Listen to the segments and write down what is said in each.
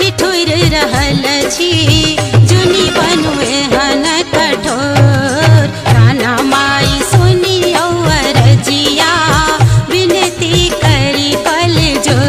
ठिठुर रहल छी जुनी बनुए हन कठोर। राना माई सुनी अरजिया विनती करी कल जोर।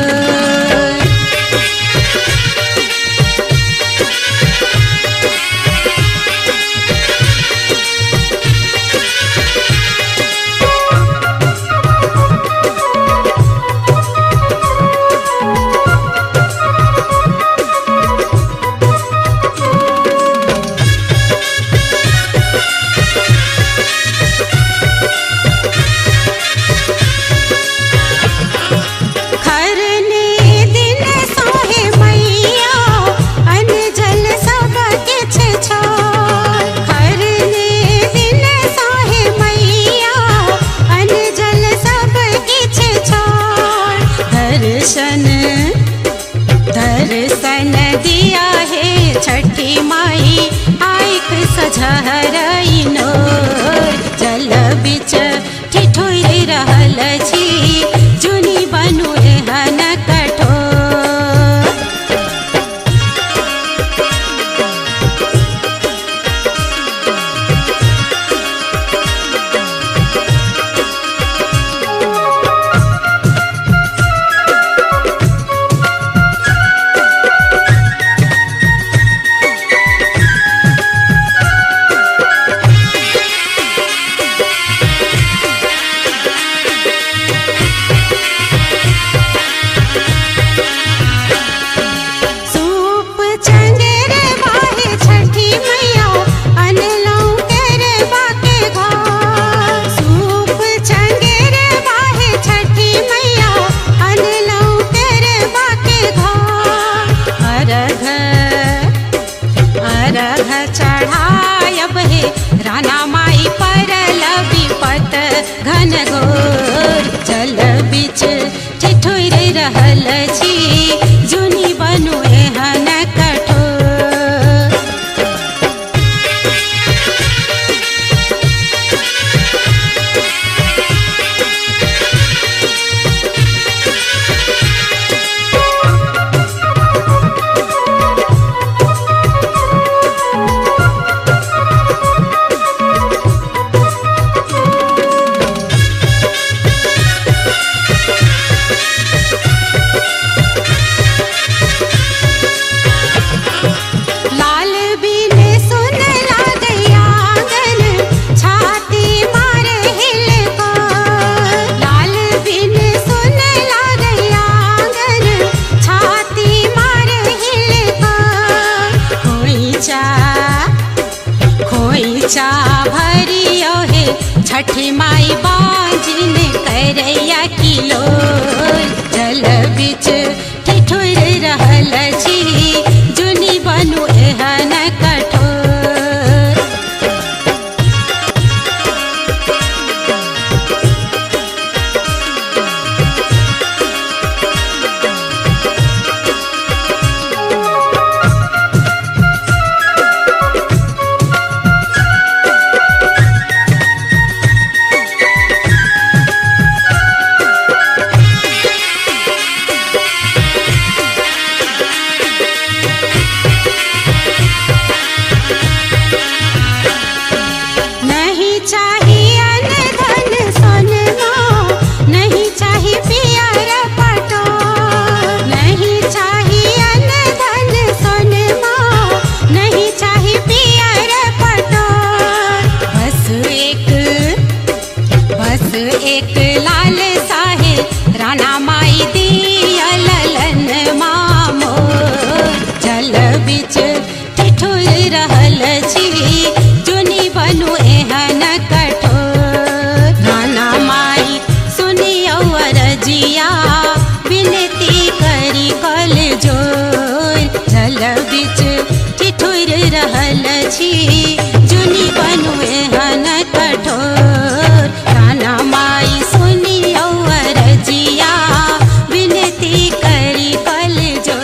दर्शन दिया है छठी माई आइक सझहरई नोर। जल बिच ठिठुर रहल छी जुनी बनुए हन कठोर। चढ़ायब हे राना माई परल विपत घन घोर। जल बिच ठिठुर रहल छी जुनी बनुए हन कठोर। चा भरियो हे छठी माई बाजिन करैया किलो। जल बिच ठिठुर रहल छी जुनी बनुए हन कठोर। एक लाल साहे राना माई दिया ललन मामो। जल बिच ठिठुर रहल छी जुनी बनुए हन कठोर। राना माई सुनी अरजिया विनती करी कल जोर। जल बिच ठिठुर रहल छी जुनी बनुए हन कठोर। राना माई सुनी अरजिया विनती करी कल जोर।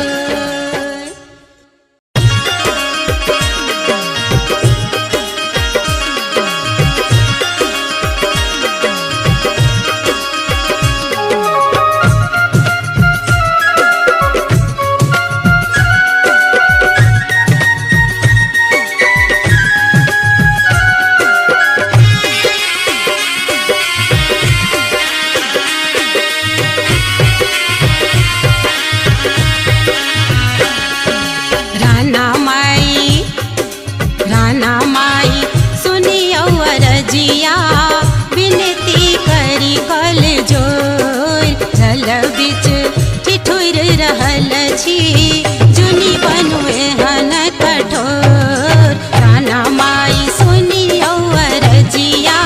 छी जुनी बनुए हन कठोर राना माई सुनी अरजिया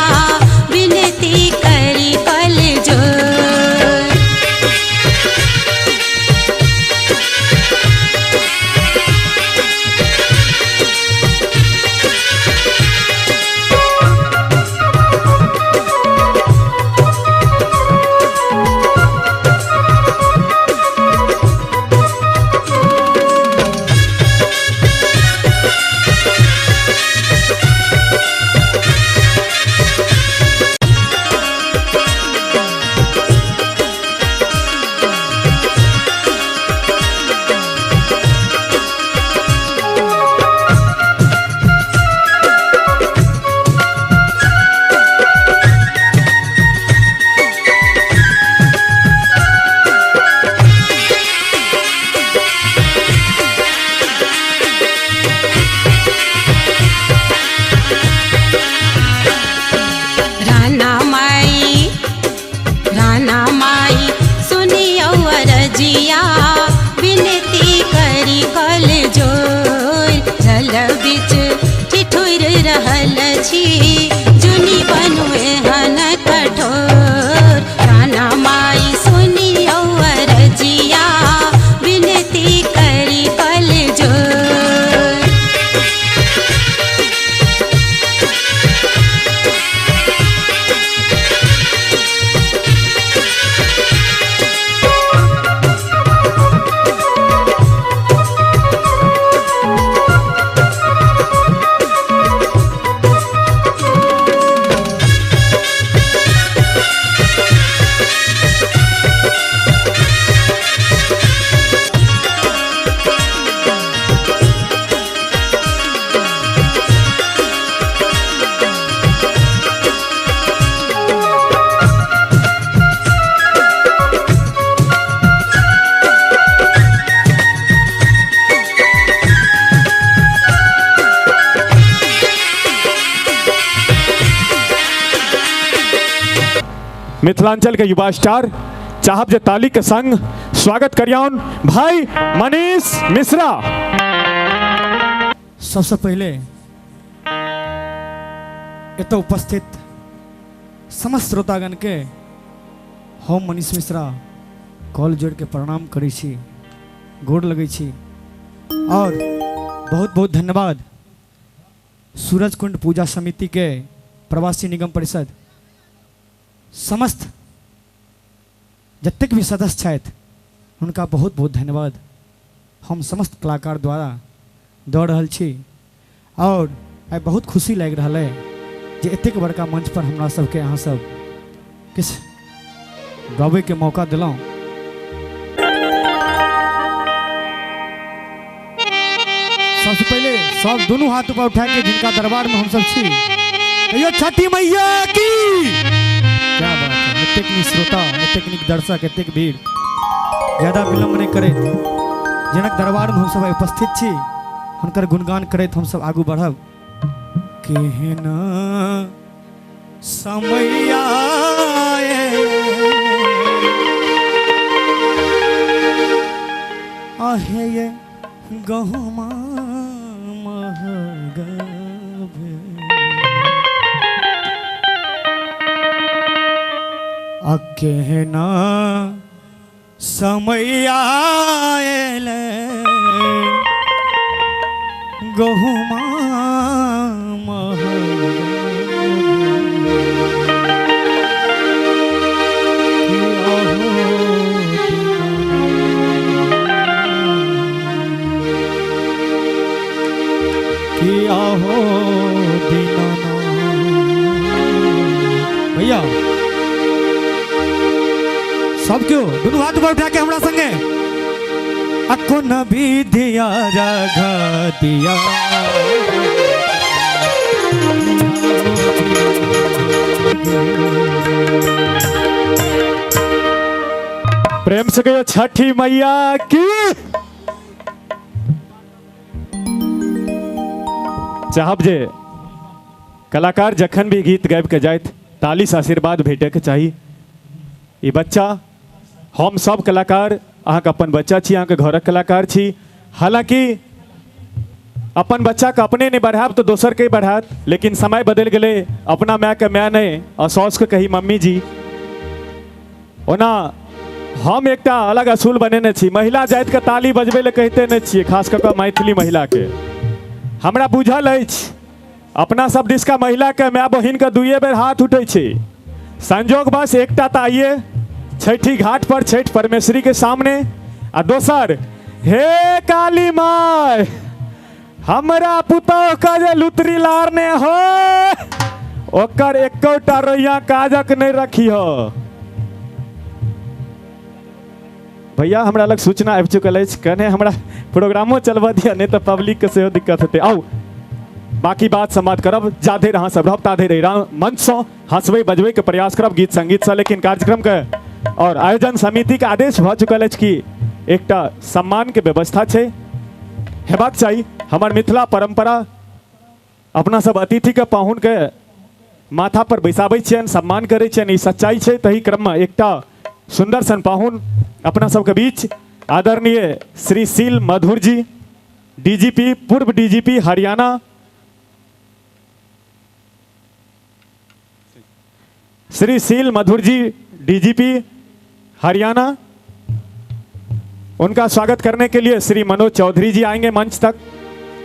विनती करी कल जोर। जिया विनती करी कल जोर जल बिच ठिठुर रहल छी जुनी बनुए हन कठोर राना माई सुनी अरजिया विनती करी कल जोर। मिथिलांचल के युवा स्टार चाहब जे ताली के संग स्वागत करियौन भाई मनीष मिश्रा। सबसे पहले एतो उपस्थित समस्त श्रोतागण के हम मनीष मिश्रा कॉल जोड़ के प्रणाम करै छी, गोड़ लगै छी और बहुत बहुत धन्यवाद सूरज कुंड पूजा समिति के प्रवासी निगम परिषद समस्त जतेक भी सदस्य छथि हुनका बहुत बहुत धन्यवाद हम समस्त कलाकार द्वारा दऽ रहल छी। और आइ बहुत खुशी लागि रहल है जे एतेक बड़का मंच पर हमरा सबके अहाँ सब किछ गाबै के मौका दिलौं। सबसे पहले सब दोनों हाथ ऊपर उठा के जिनका दरबार में हम सब छी कहियो छठी मैया की। क्या बात है, एतेक नीक श्रोता, एतेक नीक दर्शक, एतेक भीड़, ज्यादा विलम्ब नहीं करैत जनक दरबार में हम सब उपस्थित छी हुनकर गुणगान करैत हम सब आगू बढ़ब। केहना समय आहे ये गहुमा महग केहना समय आएले गहुमा आहो भैया सब क्यों दोनों हाथ ऊपर उठा के हमरा संगे अको नबी दिया राघा दिया प्रेम से कहियो छठी मैया की। चाहब जे कलाकार जखन भी गीत गाबि के जाइत ताली से आशीर्वाद भेटे के चाहिए। ये बच्चा हम सब कलाकार अहाँके अपन बच्चा छी, अहाँके घरक कलाकार छी। हालांकि अपन बच्चा के अपने नहीं बढ़ाब तो दोसर के बढ़ात, लेकिन समय बदल गए। अपना माय के माय नहीं और सौस के कही मम्मी जी। ओना हम एक अलग असूल बनेने छी, महिला जाति के ताली बजबे ले कहते नहीं छिए, खास कर मैथिली महिला के। हमरा बुझल अछि अपना सब दिस का महिला के माय बहिन के दुए बेर हाथ उठे छे। संजोग बस एकटा तो आइए छठी घाट पर छठ परमेश्वरी के सामने, आ दोसर हे काली माय हमरा पुतौह का जे लुतरी लारने हो ओकर एकोटा रोइया काजक नहीं रखी हो। भैया हमरा लग सूचना आबि चुकल अछि, कने हमरा प्रोग्रामो चलबा दिया, नहीं तो पब्लिक के सेहो दिक्कत हेतै। आउ बाकी बात समाप्त करब, जाधे अहाँ सब रहब ताधे रही मंच से हंसबे बजबे के प्रयास करब गीत संगीत से। लेकिन कार्यक्रम के और आयोजन समिति के आदेश भ चुकल अछि कि एकटा सम्मान के व्यवस्था छै, हेबाक चाही। हमर मिथिला परंपरा अपना सब अतिथि के पाहुन के माथा पर बैसाबै छियनि, सम्मान करै छियनि, ई सच्चाई छै। तही क्रम में एकटा सुंदर सन पाहुन अपना सबके बीच आदरणीय श्री सील मधुर जी, डीजीपी, पूर्व डीजीपी हरियाणा, श्री सील मधुर जी डीजीपी हरियाणा। उनका स्वागत करने के लिए श्री मनोज चौधरी जी आएंगे मंच तक।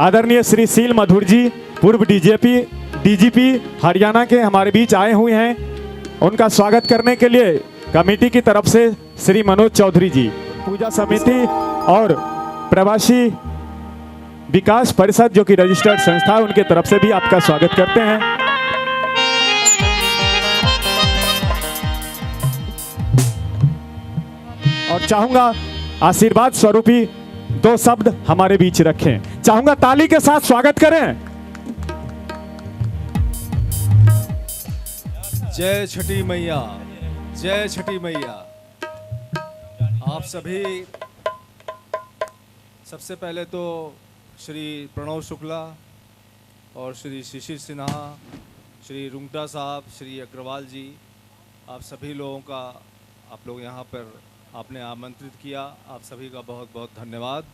आदरणीय श्री सील मधुर जी पूर्व डीजीपी हरियाणा के हमारे बीच आए हुए हैं। उनका स्वागत करने के लिए कमेटी की तरफ से श्री मनोज चौधरी जी, पूजा समिति और प्रवासी विकास परिषद जो कि रजिस्टर्ड संस्था है, उनके तरफ से भी आपका स्वागत करते हैं। और चाहूंगा आशीर्वाद स्वरूपी दो शब्द हमारे बीच रखें। चाहूंगा ताली के साथ स्वागत करें। जय छठी मैया, जय छठी मैया। आप सभी, सबसे पहले तो श्री प्रणव शुक्ला और श्री शिशिर सिन्हा, श्री रुंगटा साहब, श्री अग्रवाल जी, आप सभी लोगों का, आप लोग यहाँ पर आपने आमंत्रित किया, आप सभी का बहुत बहुत धन्यवाद।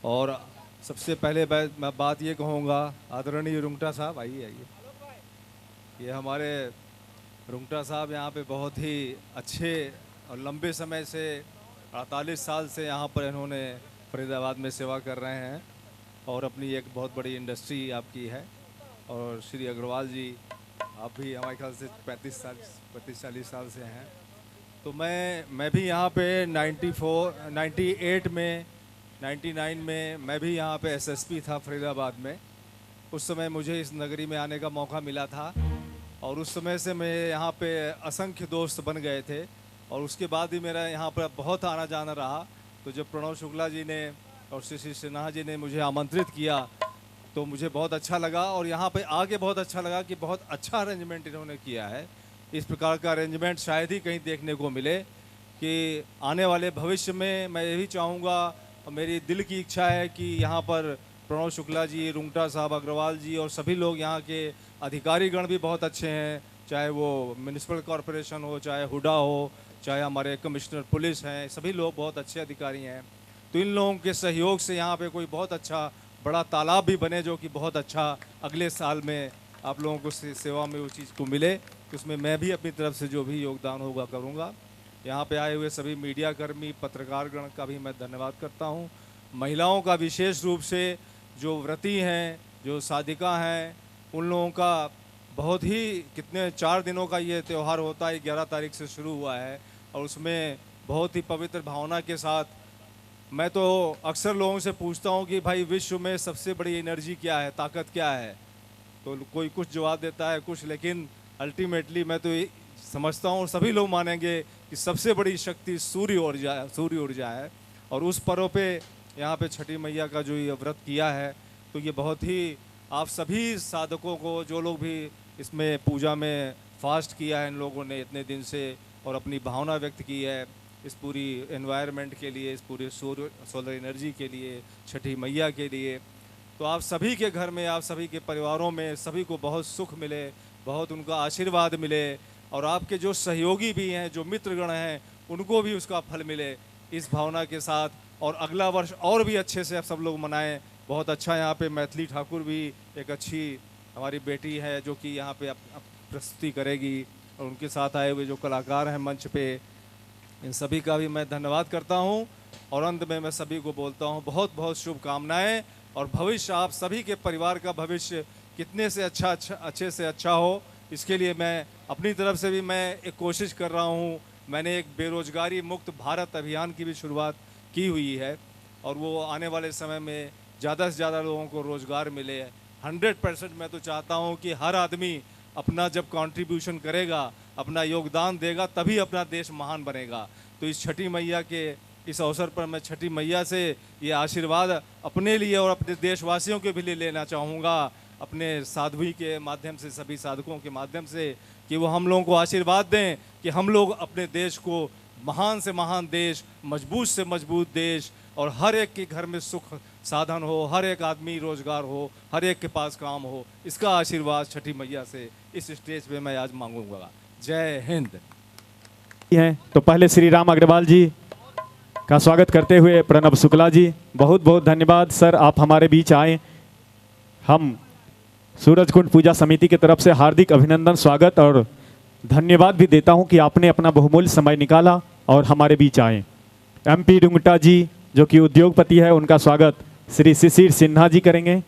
और सबसे पहले मैं बात ये कहूँगा, आदरणीय रुंगटा साहब आइए आइए। ये हमारे रुंगटा साहब यहाँ पे बहुत ही अच्छे और लंबे समय से 48 साल से यहाँ पर इन्होंने फरीदाबाद में सेवा कर रहे हैं और अपनी एक बहुत बड़ी इंडस्ट्री आपकी है। और श्री अग्रवाल जी, आप भी हमारे ख्याल से 35-40 साल से हैं। तो मैं भी यहाँ पे 98 में 99 में मैं भी यहाँ पे एसएसपी था फरीदाबाद में। उस समय मुझे इस नगरी में आने का मौका मिला था और उस समय से मैं यहाँ पे असंख्य दोस्त बन गए थे और उसके बाद भी मेरा यहाँ पर बहुत आना जाना रहा। तो जब प्रणव शुक्ला जी ने और श्री सिन्हा जी ने मुझे आमंत्रित किया तो मुझे बहुत अच्छा लगा और यहाँ पे आके बहुत अच्छा लगा कि बहुत अच्छा अरेंजमेंट इन्होंने किया है। इस प्रकार का अरेंजमेंट शायद ही कहीं देखने को मिले कि आने वाले भविष्य में मैं यही चाहूँगा और मेरी दिल की इच्छा है कि यहाँ पर प्रणव शुक्ला जी, रुंगटा साहब, अग्रवाल जी और सभी लोग यहाँ के अधिकारीगण भी बहुत अच्छे हैं, चाहे वो म्यूनिसिपल कॉरपोरेशन हो, चाहे हुडा हो, चाहे हमारे कमिश्नर पुलिस हैं, सभी लोग बहुत अच्छे अधिकारी हैं। तो इन लोगों के सहयोग से यहाँ पे कोई बहुत अच्छा बड़ा तालाब भी बने जो कि बहुत अच्छा अगले साल में आप लोगों को सेवा में उस चीज़ को मिले। उसमें मैं भी अपनी तरफ से जो भी योगदान होगा करूँगा। यहाँ पे आए हुए सभी मीडिया कर्मी, पत्रकारगण का भी मैं धन्यवाद करता हूँ। महिलाओं का विशेष रूप से जो व्रती हैं, जो साधिका हैं, उन लोगों का बहुत ही कितने 4 दिनों का ये त्यौहार होता है, 11 तारीख से शुरू हुआ है और उसमें बहुत ही पवित्र भावना के साथ मैं तो अक्सर लोगों से पूछता हूँ कि भाई विश्व में सबसे बड़ी एनर्जी क्या है, ताकत क्या है, तो कोई कुछ जवाब देता है कुछ, लेकिन अल्टीमेटली मैं तो ये समझता हूँ और सभी लोग मानेंगे कि सबसे बड़ी शक्ति सूर्य ऊर्जा है। और उस पर्व पे यहाँ पे छठी मैया का जो ये व्रत किया है तो ये बहुत ही आप सभी साधकों को, जो लोग भी इसमें पूजा में फास्ट किया है इन लोगों ने इतने दिन से और अपनी भावना व्यक्त की है इस पूरी एनवायरनमेंट के लिए, इस पूरे सोलर एनर्जी के लिए, छठी मैया के लिए, तो आप सभी के घर में, आप सभी के परिवारों में सभी को बहुत सुख मिले, बहुत उनका आशीर्वाद मिले और आपके जो सहयोगी भी हैं, जो मित्रगण हैं, उनको भी उसका फल मिले। इस भावना के साथ, और अगला वर्ष और भी अच्छे से आप सब लोग मनाएं। बहुत अच्छा यहाँ पे मैथिली ठाकुर भी एक अच्छी हमारी बेटी है जो कि यहाँ पे प्रस्तुति करेगी, और उनके साथ आए हुए जो कलाकार हैं मंच पे, इन सभी का भी मैं धन्यवाद करता हूँ। और अंत में मैं सभी को बोलता हूँ बहुत बहुत शुभकामनाएं, और भविष्य आप सभी के परिवार का भविष्य कितने से अच्छे से अच्छा हो, इसके लिए मैं अपनी तरफ से भी मैं एक कोशिश कर रहा हूँ। मैंने एक बेरोजगारी मुक्त भारत अभियान की भी शुरुआत की हुई है, और वो आने वाले समय में ज़्यादा से ज़्यादा लोगों को रोज़गार मिले। 100% मैं तो चाहता हूँ कि हर आदमी अपना जब कंट्रीब्यूशन करेगा, अपना योगदान देगा, तभी अपना देश महान बनेगा। तो इस छठी मैया के इस अवसर पर मैं छठी मैया से ये आशीर्वाद अपने लिए और अपने देशवासियों के भी लिए लेना चाहूँगा, अपने साध्वी के माध्यम से, सभी साधकों के माध्यम से, कि वो हम लोगों को आशीर्वाद दें कि हम लोग अपने देश को महान से महान देश, मजबूत से मजबूत देश, और हर एक के घर में सुख साधन हो, हर एक आदमी रोजगार हो, हर एक के पास काम हो, इसका आशीर्वाद छठी मैया से इस स्टेज पे मैं आज मांगूंगा। जय हिंद। हैं तो पहले श्री राम अग्रवाल जी का स्वागत करते हुए प्रणब शुक्ला जी, बहुत बहुत धन्यवाद सर, आप हमारे बीच आए। हम सूरजकुंड पूजा समिति की तरफ से हार्दिक अभिनंदन, स्वागत और धन्यवाद भी देता हूं कि आपने अपना बहुमूल्य समय निकाला और हमारे बीच आए। MP रुंगटा जी जो कि उद्योगपति है, उनका स्वागत श्री शिशिर सिन्हा जी करेंगे।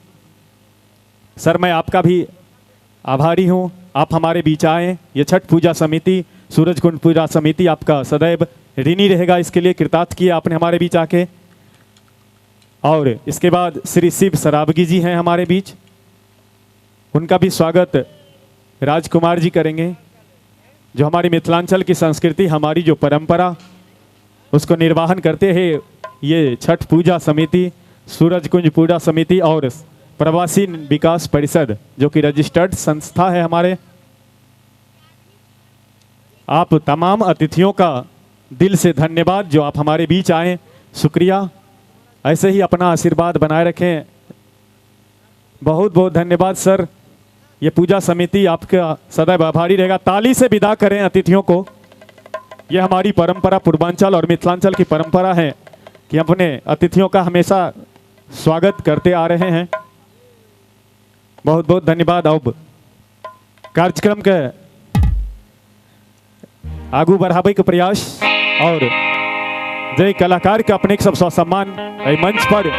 सर मैं आपका भी आभारी हूं, आप हमारे बीच आए। ये छठ पूजा समिति, सूरजकुंड पूजा समिति आपका सदैव ऋणी रहेगा, इसके लिए कृतार्थ किया आपने हमारे बीच आके। और इसके बाद श्री शिव सराबगी जी हैं हमारे बीच, उनका भी स्वागत राजकुमार जी करेंगे, जो हमारी मिथिलांचल की संस्कृति, हमारी जो परंपरा, उसको निर्वाहन करते हैं ये छठ पूजा समिति, सूरजकुंज पूजा समिति और प्रवासी विकास परिषद, जो कि रजिस्टर्ड संस्था है हमारे। आप तमाम अतिथियों का दिल से धन्यवाद जो आप हमारे बीच आए, शुक्रिया। ऐसे ही अपना आशीर्वाद बनाए रखें। बहुत बहुत धन्यवाद सर, ये पूजा समिति आपका सदैव आभारी रहेगा। ताली से विदा करें अतिथियों को। ये हमारी परंपरा, पूर्वांचल और मिथिलांचल की परंपरा है कि अपने अतिथियों का हमेशा स्वागत करते आ रहे हैं। बहुत बहुत धन्यवाद। अब कार्यक्रम के आगू बढ़ावे के प्रयास और जय कलाकार के अपने सब सम्मान मंच पर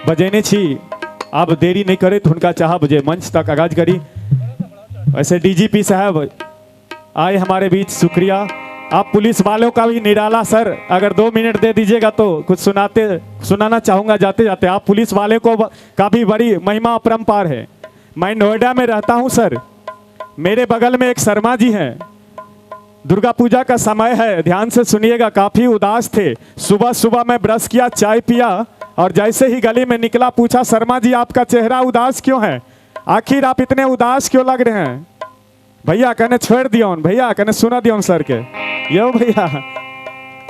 बजेने छी। आप देरी नहीं करे तो उनका चाह बजे मंच तक आगाज करी। वैसे DGP साहब आए हमारे बीच, शुक्रिया। आप पुलिस वालों का भी निराला सर, अगर 2 मिनट दे दीजिएगा तो कुछ सुनाना चाहूँगा जाते जाते। आप पुलिस वाले को का भी बड़ी महिमा अपरंपार है। मैं नोएडा में रहता हूँ सर, मेरे बगल में एक शर्मा जी हैं। दुर्गा पूजा का समय है, ध्यान से सुनिएगा, काफ़ी उदास थे। सुबह सुबह मैं ब्रश किया, चाय पिया और जैसे ही गली में निकला, पूछा शर्मा जी आपका चेहरा उदास क्यों है, आखिर आप इतने उदास क्यों लग रहे हैं। भैया कहने छोड़ दियो, भैया कहने सुना दियो सर के, यो भैया।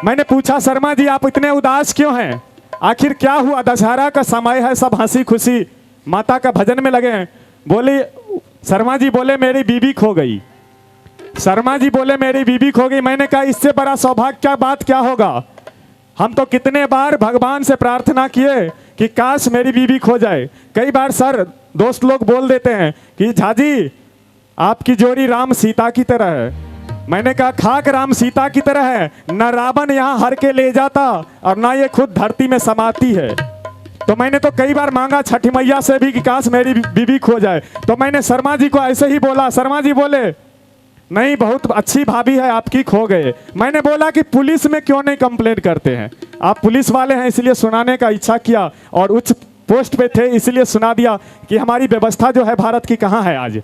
मैंने पूछा शर्मा जी आप इतने उदास क्यों हैं, आखिर क्या हुआ, दशहरा का समय है, सब हंसी खुशी माता का भजन में लगे हैं। बोले शर्मा जी बोले मेरी बीवी खो गई। शर्मा जी बोले मेरी बीवी खो गई। मैंने कहा इससे बड़ा सौभाग्य क्या बात क्या होगा। हम तो कितने बार भगवान से प्रार्थना किए कि काश मेरी बीवी खो जाए। कई बार सर दोस्त लोग बोल देते हैं कि झाजी आपकी जोड़ी राम सीता की तरह है। मैंने कहा खाक राम सीता की तरह है, न रावण यहाँ हर के ले जाता और ना ये खुद धरती में समाती है। तो मैंने तो कई बार मांगा छठी मैया से भी कि काश मेरी बीवी खो जाए। तो मैंने शर्मा जी को ऐसे ही बोला, शर्मा जी बोले नहीं बहुत अच्छी भाभी है आपकी, खो गए। मैंने बोला कि पुलिस में क्यों नहीं कंप्लेंट करते हैं, आप पुलिस वाले हैं इसलिए सुनाने का इच्छा किया और उच्च पोस्ट पे थे इसलिए सुना दिया कि हमारी व्यवस्था जो है भारत की कहाँ है आज।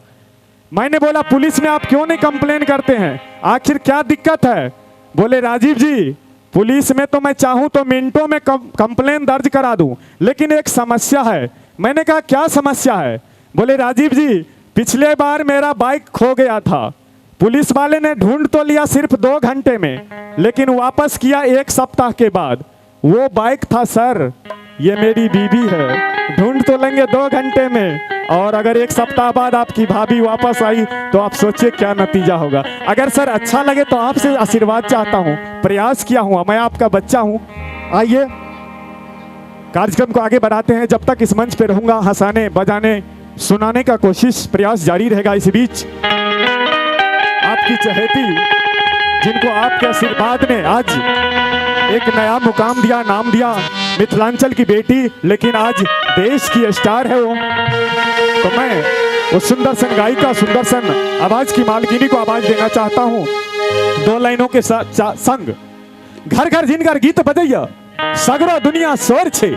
मैंने बोला पुलिस में आप क्यों नहीं कंप्लेन करते हैं, आखिर क्या दिक्कत है। बोले राजीव जी पुलिस में तो मैं चाहूँ तो मिनटों में कंप्लेन दर्ज करा दूं, लेकिन एक समस्या है। मैंने कहा क्या समस्या है। बोले राजीव जी पिछले बार मेरा बाइक खो गया था, पुलिस वाले ने ढूंढ तो लिया सिर्फ 2 घंटे में, लेकिन वापस किया 1 सप्ताह के बाद। वो बाइक था सर, ये मेरी बीवी है। ढूंढ तो लेंगे 2 घंटे में, और अगर 1 सप्ताह बाद आपकी भाभी वापस आई तो आप सोचिए क्या नतीजा होगा। अगर सर अच्छा लगे तो आपसे आशीर्वाद चाहता हूँ, प्रयास किया हूँ, मैं आपका बच्चा हूँ। आइए कार्यक्रम को आगे बढ़ाते हैं। जब तक इस मंच पे रहूंगा, हंसाने बजाने सुनाने का कोशिश प्रयास जारी रहेगा। इस बीच आपकी चहेती, जिनको आपके आशीर्वाद ने आज एक नया मुकाम दिया, नाम दिया, मिथिलांचल की बेटी, लेकिन आज देश की स्टार है वो, तो मैं उस सुंदर सन गायिका, सुंदर सन आवाज की मालकिनी को आवाज देना चाहता हूँ 2 लाइनों के संग। घर घर जिनकर गीत बजैया सगरो दुनिया शोर छे,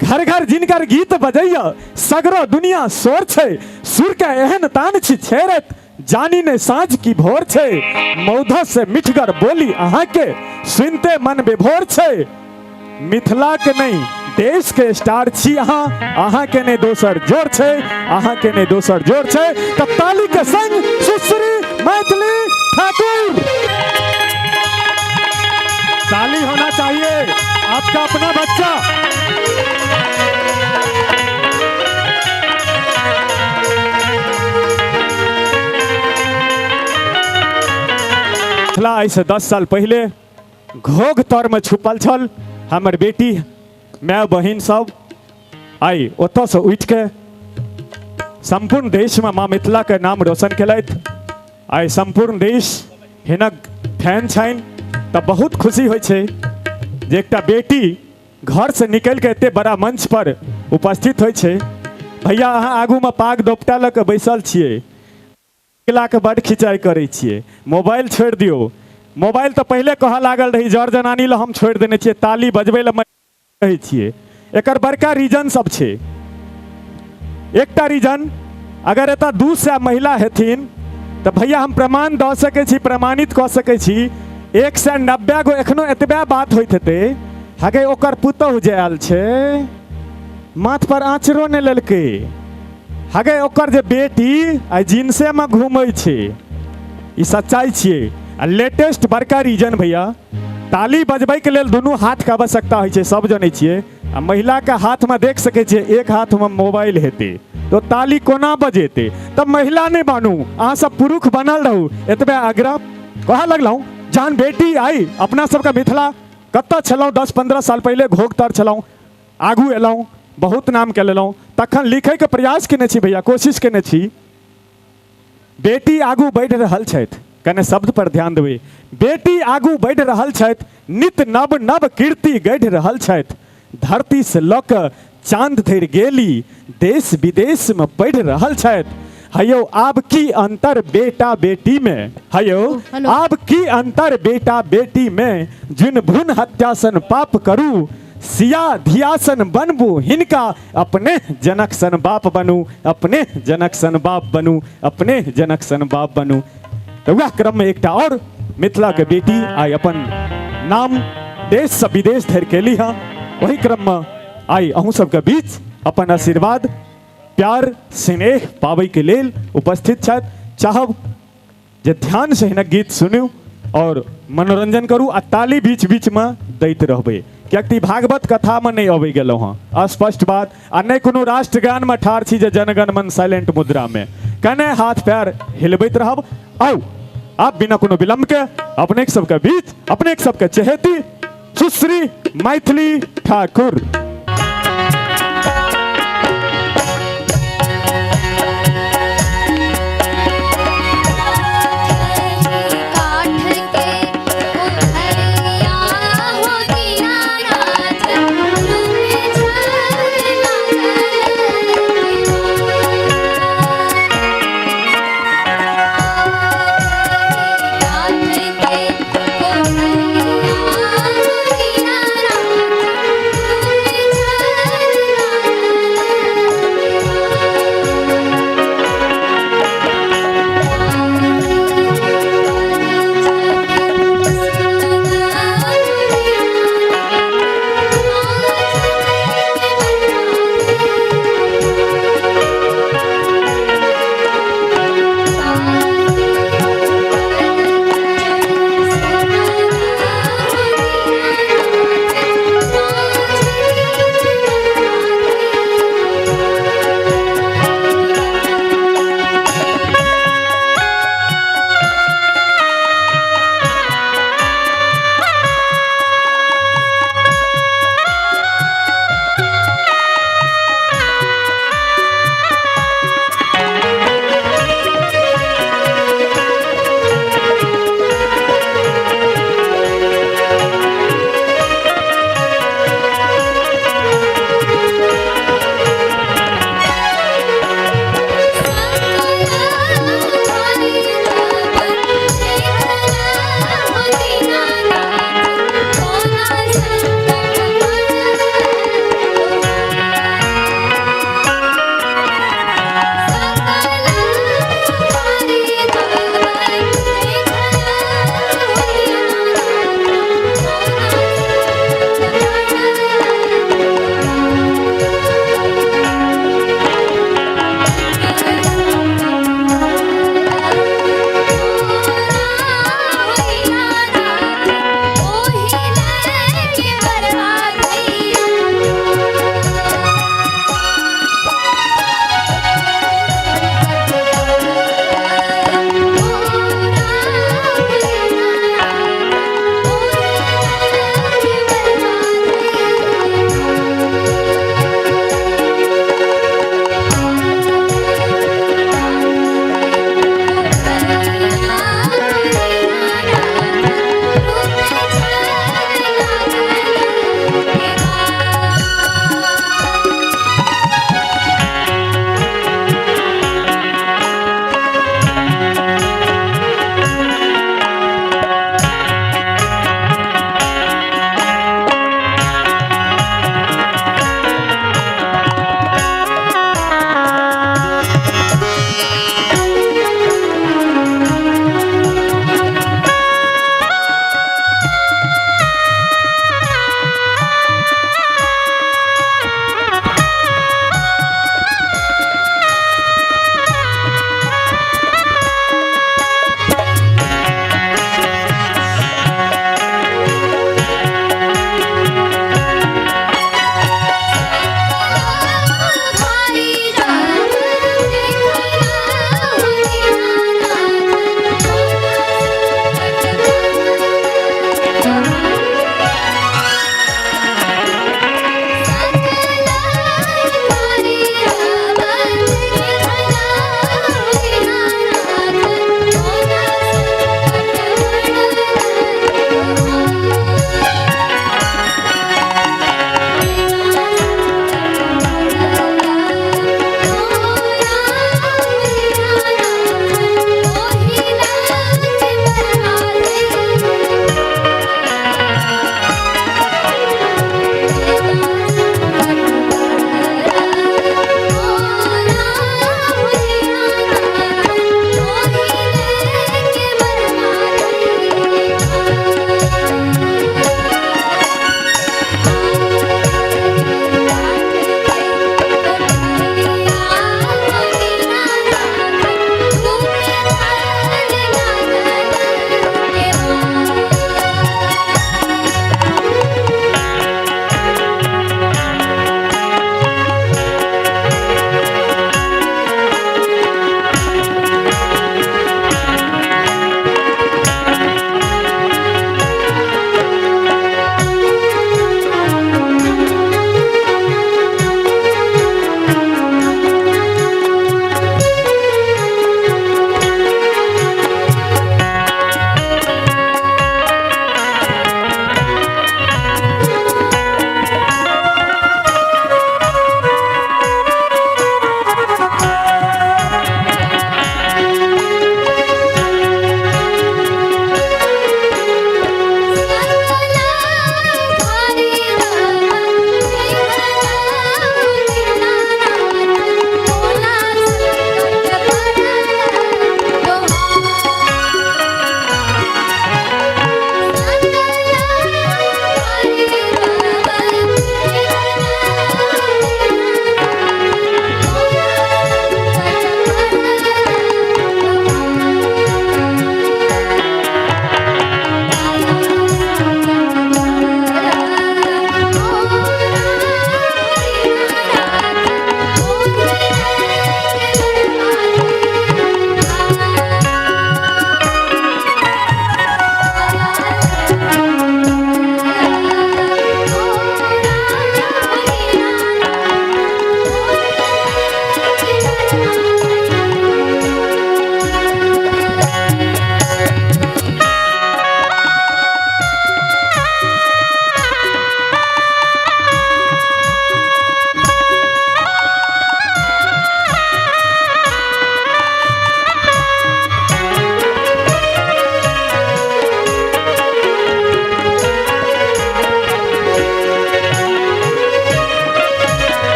घर घर जिनकर गीत बजैया सगरो दुनिया शोर छे, सुर के एहन तान छी छेरत जानी ने साँझ की भोर छे, मौधा से मिठगर बोली अहाँ के सुनते मन विभोर छे, मिथिला के नहीं देश के स्टार छी अहाँ, अहाँ के ने दोसर जोर छे, अहाँ के ने दोसर जोर छे। तब ताली के संग सुश्री मैथिली ठाकुर। ताली होना चाहिए, आपका अपना बच्चा। ऐसे 10 साल पहले घोघ तर में छुपल छल हमर बेटी, माय बहिन सब आई ओतऽ से उठ के संपूर्ण देश में माँ मिथिला के नाम रोशन केलथि। आई संपूर्ण देश हिनक फैन छनि, तब बहुत खुशी होइ छै जे एकटा बेटी घर से निकल के एते बड़ा मंच पर उपस्थित होइ छै। भैया अहाँ आगू में पाग दोपटा लऽ के बैसल छियै, के बड़ खिंचाई करै छियै, मोबाइल छोड़ दियो। मोबाइल तो पहले कह लागल रही जर जनानी ला हम छोड़ देने छियै, ताली बजबै ला कहै छियै। एकर बड़का रीजन सब छै। एकटा रीजन, अगर एतऽ 200 महिला हेथिन तो भैया हम प्रमाण दऽ सकै छी, प्रमाणित कऽ सकै छी 190 गो एखनो एतबे बात होइत हेतै। हगे ओकर पुतहु जे आयल छै माथ पर आँचरो नहि लेलकै, हगे ओकर जे बेटी आई जिनसे में घूमै छै, ई सच्चाई छियै। आ लेटेस्ट बड़का रीजन भैया, ताली बजबै के लेल दुनू हाथ के आवश्यकता होइ छै, सब जनै छियै। आ महिला के हाथ में देख सकै छियै एक हाथ में मोबाइल हेतै तो ताली कोना बजेतै। तब महिला नहीं बानू, अहाँ सब पुरुष बनल रहू, एतबे आग्रह कह लगलहुँ। जहन बेटी आई अपना सबके मिथिला कतऽ छलहुँ 10-15 साल पहले घोघ तर छलहुँ, आगू एलहुँ, बहुत नाम के लेलहुँ, तखन लिखै के प्रयास केने छी भैया, कोशिश केने छी। बेटी आगू बढ़ि रहल छथि, कने शब्द पर ध्यान देबै। बेटी आगू बढ़ि रहल छथि, नित नव नव कीर्ति गढ़ि रहल छथि, धरती से लऽ कऽ चांद धरि गेली, देश विदेश में बढ़ि रहल छथि। हयो आब की अंतर बेटा बेटी में, हयो आब की अंतर बेटा बेटी में, जिन भ्रूण हत्यासन पाप करू, सिया धियासन बनबू हिनका, अपने जनक सन बाप बनू, अपने जनक सन बाप बनू, अपने जनक सन बाप बनू। तो वह क्रम में एकटा और मिथिला के बेटी आई अपन नाम देश से विदेश धरि केली है। वही क्रम में आई अहूँ सबके बीच अपन आशीर्वाद प्यार स्नेह पाबै के लेल उपस्थित छथि। चाहब जे ध्यान से हिनक गीत सुनू और मनोरंजन करू, आ ताली बीच बीच में दैत रहबै, कियाकि भागवत कथा में नहीं अबै गेलहुँ हँ, स्पष्ट बात। आ नहीं कोनो राष्ट्रगान में ठाढ़ छी जे जनगण मन साइलेंट मुद्रा में, कने हाथ पैर हिलबैत रहब। आओ आप बिना कोनो विलंब के अपने सबके बीच अपने सबके चहेती सुश्री मैथिली ठाकुर।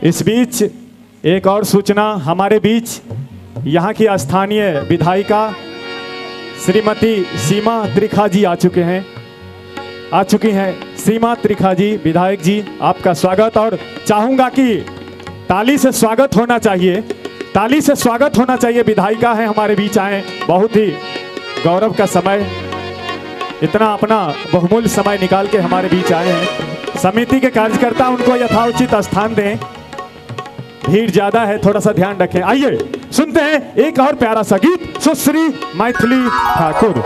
इस बीच एक और सूचना, हमारे बीच यहाँ की स्थानीय विधायिका श्रीमती सीमा त्रिखा जी आ चुकी हैं। सीमा त्रिखा जी, विधायक जी, आपका स्वागत। और चाहूंगा कि ताली से स्वागत होना चाहिए, ताली से स्वागत होना चाहिए। विधायिका है, हमारे बीच आए, बहुत ही गौरव का समय, इतना अपना बहुमूल्य समय निकाल के हमारे बीच आए हैं। समिति के कार्यकर्ता उनको यथाउचित स्थान दें, भीड़ ज्यादा है, थोड़ा सा ध्यान रखें। आइए सुनते हैं एक और प्यारा सा गीत, सुश्री मैथिली ठाकुर।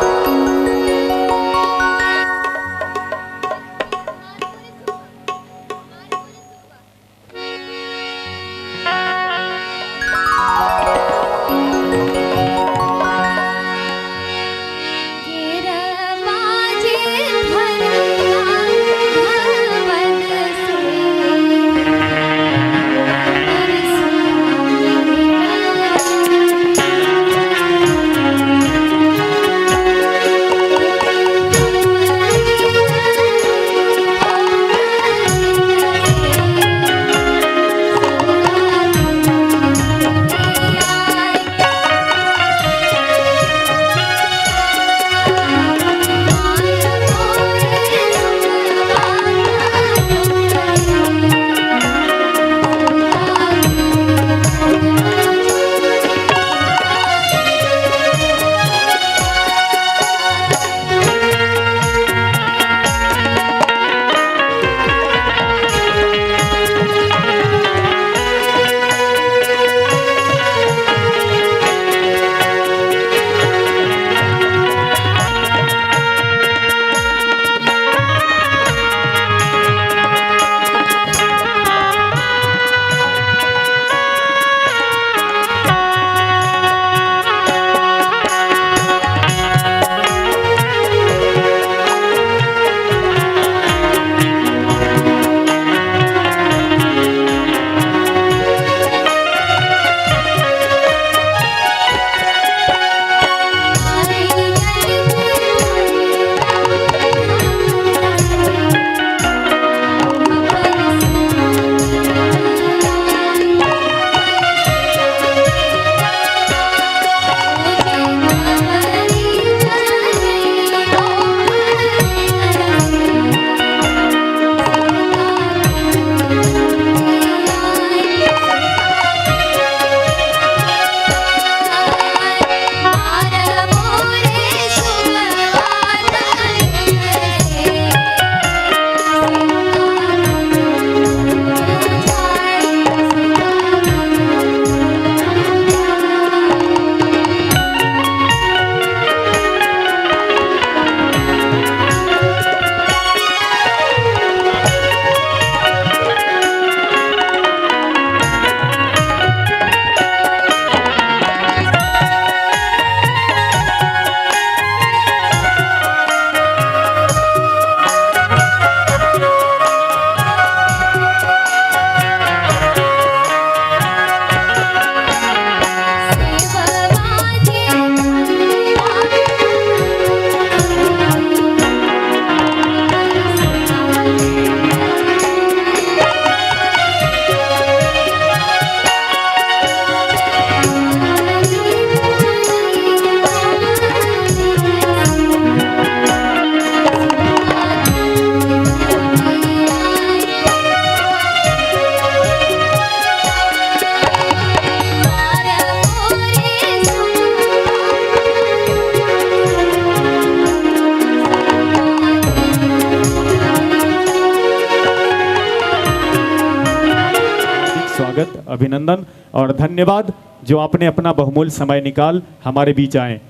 अभिनंदन और धन्यवाद जो आपने अपना बहुमूल्य समय निकाल हमारे बीच आए।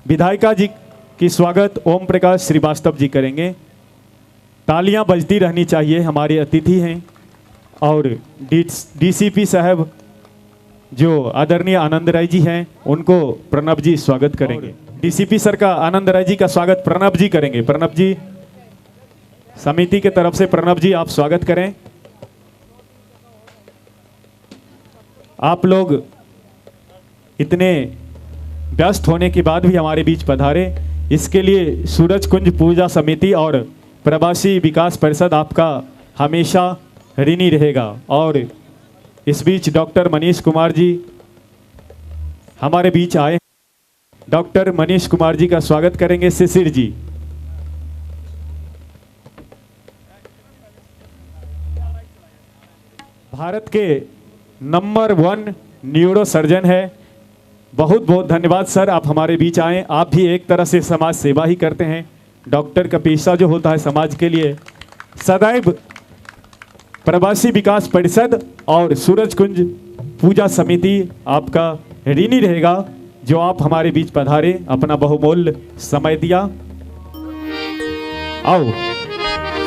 विधायिका जी की स्वागत ओम प्रकाश श्रीवास्तव जी करेंगे। तालियां बजती रहनी चाहिए, हमारे अतिथि हैं। और डीसीपी साहब जो आदरणीय आनंद राय जी हैं उनको प्रणब जी स्वागत करेंगे। डीसीपी सर का आनंद राय जी का स्वागत प्रणब जी करेंगे। प्रणब जी समिति के तरफ से प्रणब जी आप स्वागत करें। आप लोग इतने व्यस्त होने के बाद भी हमारे बीच पधारे, इसके लिए सूरज कुंज पूजा समिति और प्रवासी विकास परिषद आपका हमेशा ऋणी रहेगा। और इस बीच डॉक्टर मनीष कुमार जी हमारे बीच आए। डॉक्टर मनीष कुमार जी का स्वागत करेंगे शिशिर जी। भारत के नंबर 1 न्यूरो सर्जन है। बहुत बहुत धन्यवाद सर, आप हमारे बीच आए। आप भी एक तरह से समाज सेवा ही करते हैं। डॉक्टर का पेशा जो होता है समाज के लिए, सदैव प्रवासी विकास परिषद और सूरजकुंज पूजा समिति आपका ऋणी रहेगा, जो आप हमारे बीच पधारे, अपना बहुमूल्य समय दिया। आओ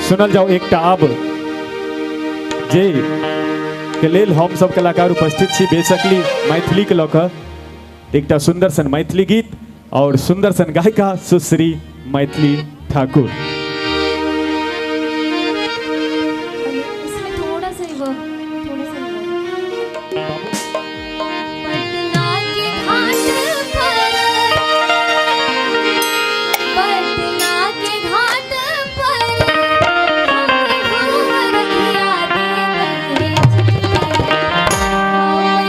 सुनल जाओ एक आब जे के लेल हम सब कलाकार उपस्थित छी बेसकली मैथिली के लौक एक सुंदर सन मैथिली गीत और सुंदर सन गायिका सुश्री मैथिली ठाकुर। इसमें थोड़ा सा ही वो, थोड़ा सा ही वो। पटना के घाट पर हम रखिया दे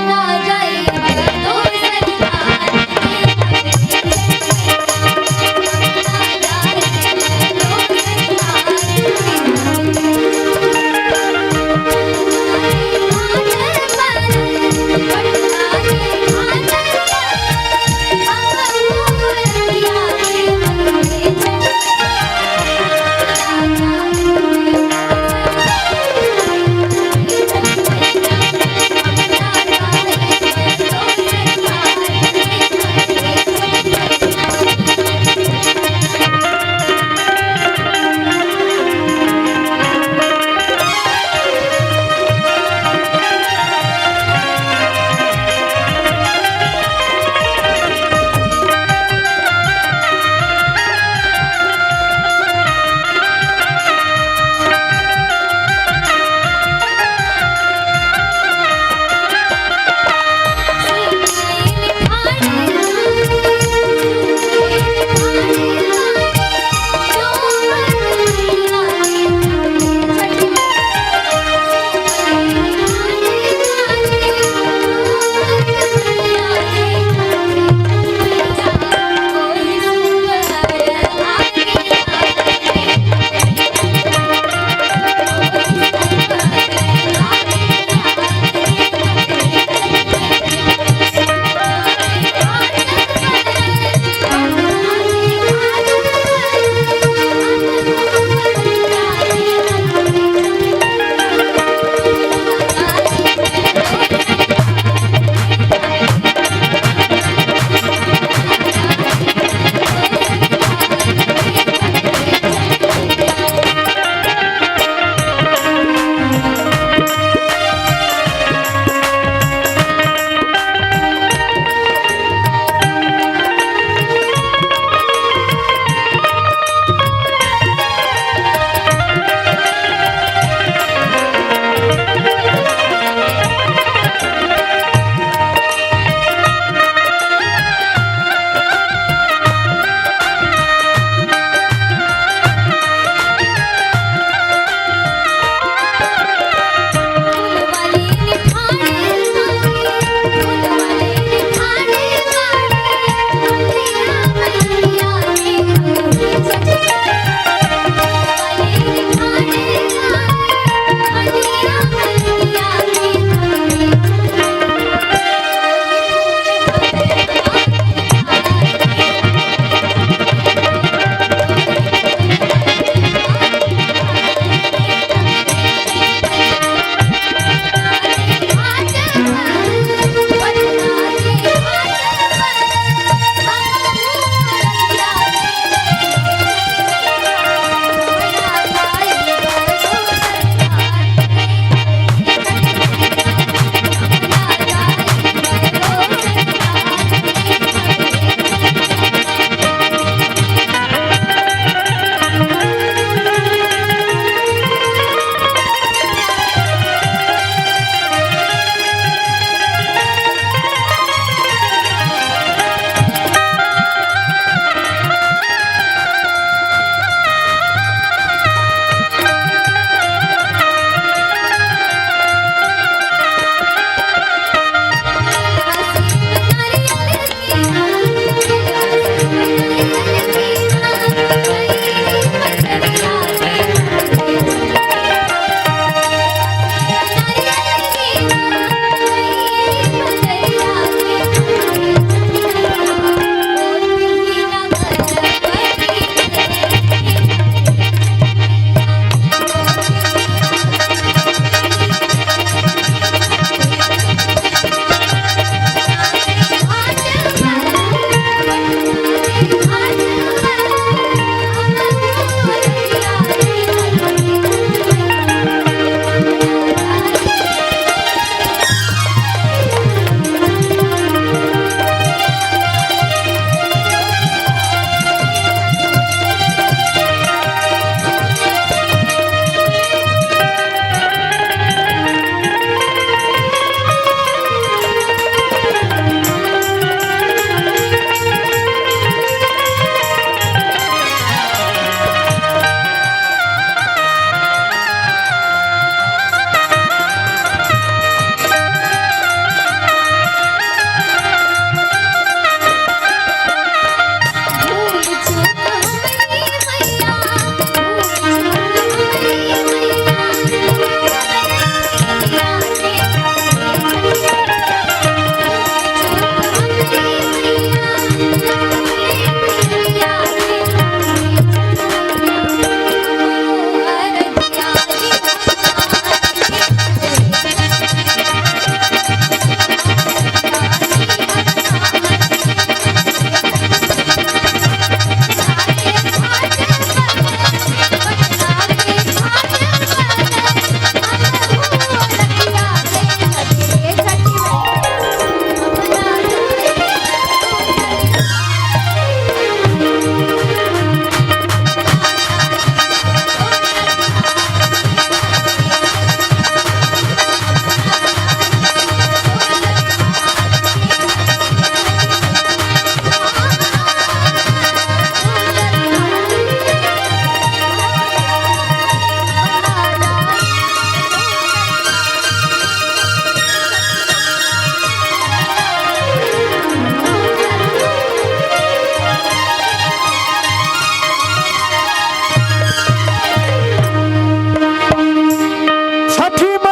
ना जाए तो सरकार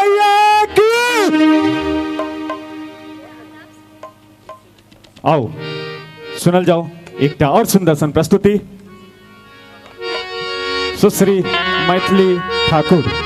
मैया की। आओ सुनल जाओ एक और सुंदर सन प्रस्तुति सुश्री मैथिली ठाकुर।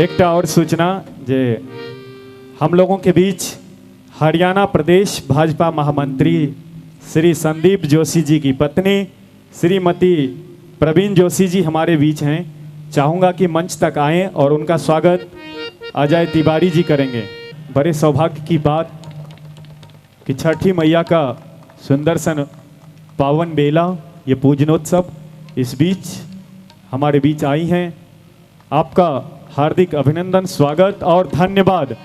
एक और सूचना जे हम लोगों के बीच हरियाणा प्रदेश भाजपा महामंत्री श्री संदीप जोशी जी की पत्नी श्रीमती प्रवीण जोशी जी हमारे बीच हैं। चाहूँगा कि मंच तक आएं और उनका स्वागत अजय तिवारी जी करेंगे। बड़े सौभाग्य की बात कि छठी मैया का सुंदर सन पावन बेला, ये पूजनोत्सव इस बीच हमारे बीच आई हैं। आपका हार्दिक अभिनंदन, स्वागत और धन्यवाद।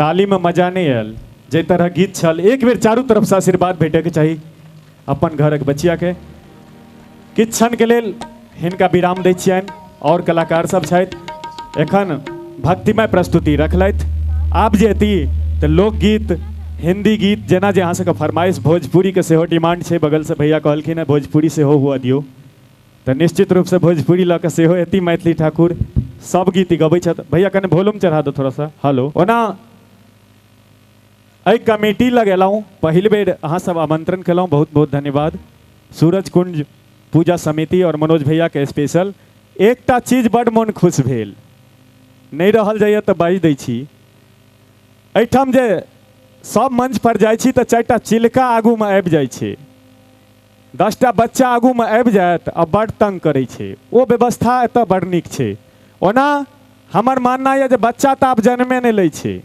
ताली में मजा नहीं आयल जे तरह गीत छल एक बेर चारू तरफ से आशीर्वाद भेटे के चाही अपन घरक बचिया के किछु क्षण के लेल हिनका विराम दै छियनि और कलाकार सब छथि एखन भक्तिमय प्रस्तुति रखलथि आब जे अति तऽ लोकगीत हिंदी गीत जेना जे अहाँ सबके फरमाइश भोजपुरी के सेहो डिमांड छै बगल से भैया कहलखिन है भोजपुरी सेहो हुआ दियो तो निश्चित रूप से भोजपुरी लऽ के सेहो एती मैथिली ठाकुर सब गीत गबै छथि भैया कने वॉल्यूम चढ़ा दो थोड़ा सा हेलो ओना एहि कमेटी लगेलहुँ पहिल बेर अहाँ सब आमंत्रण केलहुँ बहुत बहुत धन्यवाद सूरज कुंज पूजा समिति और मनोज भैया के स्पेशल एकटा चीज बड़ मन खुश भेल नहीं रहल जाइए तऽ बाजि दै छी एहिठाम जे सब मंच पर जाइ छी तऽ 4टा चिलका आगू में आबि जाइ छै 10टा बच्चा आगू में आबि जायत आ बड़ तंग करै छै ओ व्यवस्था एतऽ बड़ नीक छै ओना हमर मानना यऽ जे बच्चा तऽ आब जन्मे नहि लै छै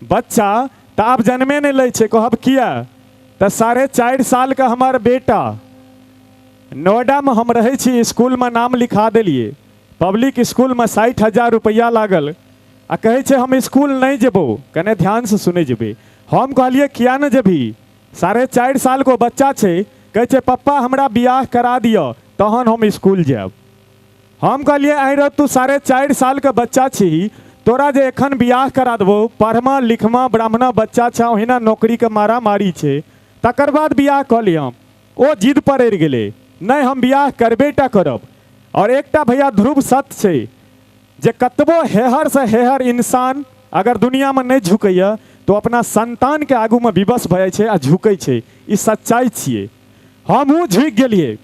बच्चा तऽ आब जन्मे नहीं लै छै कहब किया तऽ 4.5 साल का हमार बेटा नोएडा में हम रहे छी स्कूल में नाम लिखा दिलिए पब्लिक स्कूल में 60,000 रुपया लागल आ कहे छे हम स्कूल नहीं जेबो कने ध्यान से सुने जेबे हम कहलिए किया न जेबी 4.5 साल को बच्चा छे कहे छे पप्पा हमरा बियाह करा दियो तहन हम स्कूल जाब हम कहलिए आई रे तू 4.5 साल के बच्चा छी तोरा जे एखन बियाह करा देबो पढ़मा लिखमा ब्राह्मणा बच्चा छा ओहिना नौकरी के मारा मारी छे तकर बाद बियाह क लियम ओ जिद पर अड़ि गेले नहीं हम बियाह करबेटा करब और एकटा भैया ध्रुव सत्य छे जे कतबो हेहर से हेहर इंसान अगर दुनिया में नहीं झुकैया तो अपना संतान के आगू में विवश भय छे आ झुकै छे ई सच्चाई छिए हमहूँ झुकि गेलिए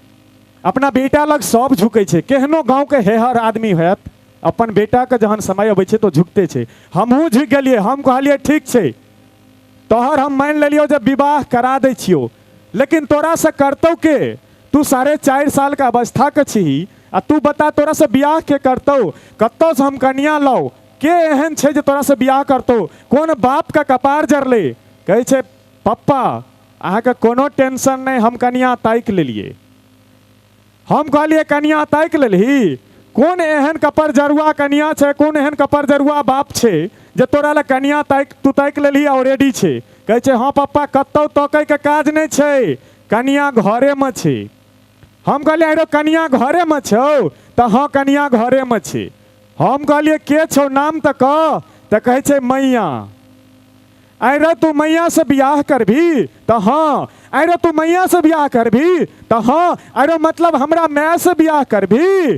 अपना बेटा लग सब झुकै छे केहनो गाँव के हेहर आदमी होयत अपन बेटा के जहन समय अबै छे तो झुकते छे हमहूँ झुकि गेलिए हम कहलिए ठीक छे तोहर हम मान लेलियो जब विवाह करा दै छियो लेकिन तोरा से करतौ के तू 4.5 साल का अवस्था के छी आ तू बता तोरा से बियाह के करतौ कत्तो से हम कन्या लाओ के एहन छे जे तोरा से बियाह करतौ कौन बाप का कपार जरले कहे छे पप्पा अहाँ के कोनो टेंशन नहीं हम कन्या ताकि लेलिए हम कहलिए कन्या ताकि लेलही कौन एहन कपर जरुआ कन्या छे कौन एहन कपर जरुआ बाप छे जे तोरा ले कन्या तू ताकि लेलही और रेडी छे कहे छे हाँ पप्पा कत्तो तकै के काज नहीं छे कन्या घरे में छे हम कहलिए अरे कन्या घरे में छौ तो हाँ कन्या घरे में छे हम कहलिए के छौ नाम तो कह तो कहे छे मैया अरे तू मैया से बियाह करभी तो हाँ अरे तू मैया से बियाह करभी तो हाँ अरे मतलब हमरा माय से बियाह करभी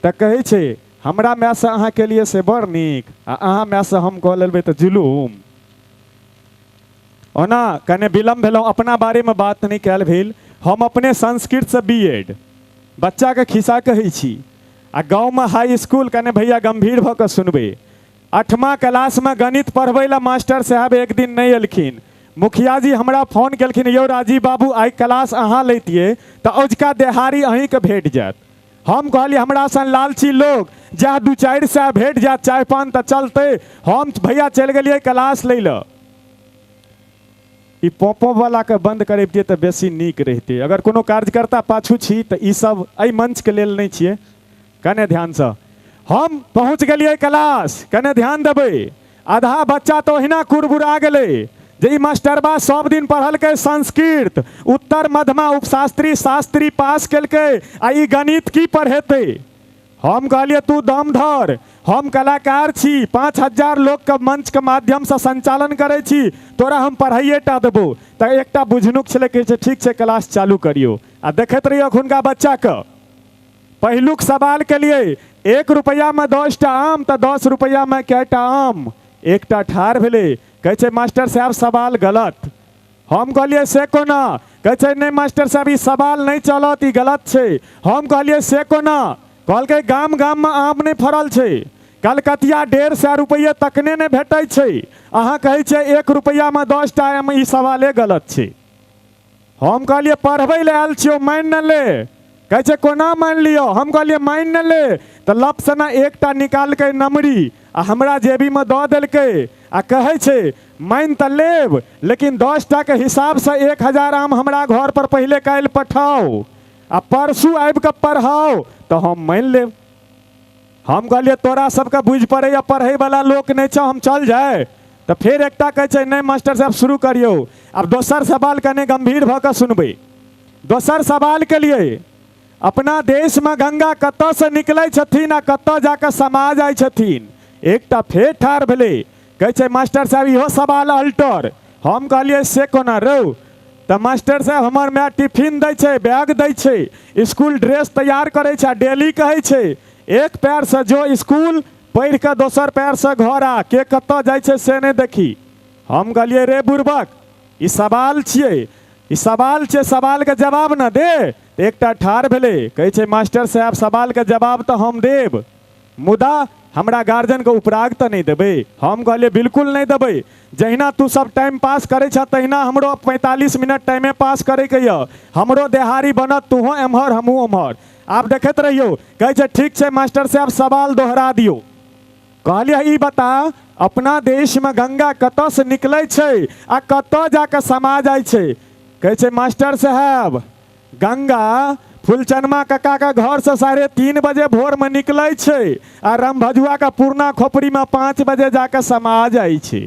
तो कहे छे हमरा माय से अहाँ के लिए से बड़ नीक आ अहाँ माय से हम कह लेबै तो जुलूम ओना कने विलम्ब भेलहुँ अपना बारे में बात नहीं कैल भेल हम अपने संस्कृत से B.Ed बच्चा के खिस्सा कहै छी आ गाँव में हाई स्कूल कने भैया गंभीर भ के सुनबे 8मा क्लास में गणित पढ़बै ला मास्टर साहब एक दिन नहीं एलखिन मुखिया जी हमरा फोन केलखिन यौ राजीव बाबू आई क्लास अहाँ लैतिए तो औजका देहारी अहीं के भेट जायत हम कहलिए हमरा सन लालची लोग जा 2-4 सौ भेट जात चाय पान तो चलते हम भैया चल गलिए क्लास लै ल ई पोपो वाला के बंद करैबतिए तो बेसी नीक रहते अगर कोनो कार्यकर्ता पाछू छी तो ई सब एहि मंच के लेल नहीं छिए कने ध्यान से हम पहुँच गलिए क्लास कने ध्यान देबै आधा बच्चा तो ओहिना कुरबुरा गेलै जे ई मास्टरबा सब दिन पढ़लकै संस्कृत उत्तर मध्यमा उपशास्त्री शास्त्री पास केलकै आ ई गणित की पढ़ेतै हम कहलिए तू दम धर हम कलाकार छी 5,000 लोग के मंच के माध्यम से संचालन करे छी तोरा हम पढ़ाइए टा देबो तो एकटा बुझनुक छले कहे छे ठीक छे क्लास चालू करियो आ देखैत रहियो अखुनका बच्चा के पहिलुक सवाल के लिए 1 रुपया में 10टा आम तो 10 रुपया में कैटा आम एकटा ठार भेले कहे छे मास्टर साहब सवाल गलत हम कहलिए से कोना कहे छे नहीं मास्टर साहब ई सवाल नहीं चलत ई गलत छे हम कहलिए से कोना कहलकै गाम गाम में आम नहीं फरल छे कलकतिया 150 रुपये तकने नहीं भेटै छे अहाँ कहै छे 1 रुपया में 10टा आम ई सवाले गलत छे हम कहलिए पढ़बै ले आयल छियो मान न ले कहे छे कोना मान लियो हम कहलिए मान न ले तो लप से ना एकटा निकालकै नमरी आ हमरा जेबी में दऽ देलकै आ कहे छे मान तो लेब लेकिन 10टा के हिसाब से 1000 आम हमरा घर पर पहले काल्हि पठाओ आ परसू आबि के पढ़ाओ तो हम मान लेब हम कहलिए तोरा सबके बुझ पड़े या पढ़े वाला लोक नहीं छो हम चल जाए तो फिर एकटा कहै छै नहीं मास्टर साहब शुरू करियो। अब दोसर सवाल कने गंभीर भऽ कऽ सुनबै। दोसर सवाल के लिए अपना देश में गंगा कतऽ से निकलै छथिन आ कतऽ जाकर समा जाइ छथिन। एकटा फेर ठाढ़ भेलै कहै छै मास्टर साहब इहो सवाल अल्टर। हम कहलिए से कोना रौ। तो मास्टर साहब हमर माय टिफिन दै छै, बैग दै छै, स्कूल ड्रेस तैयार करै छै, डेली कहै छै एक पैर से जो स्कूल पढ़ के दोसर पैर से घर आ, के कतऽ जाइ छै से नहीं देखी। हम कहलिए रे बुर्बक ई सवाल छियै, ई सवाल छै, सवाल के जवाब न दे। एकटा ठाढ़ भेलै कहै छै मास्टर साहब सवाल के जवाब तो हम देब, मुदा हमरा गार्जियन के उपराग तो नहीं देबै। हम कहलिए बिल्कुल नहीं देबै। जहिना तू सब टाइम पास करे छ तहिना हमरो 45 मिनट टाइमे पास करे के य। हमरो देहारी बनत, तूहो एम्हर हमहूँ एम्हर। आप देखते रहियो। कहै छै ठीक छै मास्टर साहब सवाल दोहरा दियो। कहलिए ई बता अपना देश में गंगा कतऽ से निकलै छै आ कतऽ जाकर समा जाइ छै। कहै छै मास्टर साहब गंगा फुलचनमा कक्का का घर से 3:30 बजे भोर में निकलै छै आ रामभजुआ का पूर्णा खोपड़ी में 5 बजे जाकर समा जाइ छै।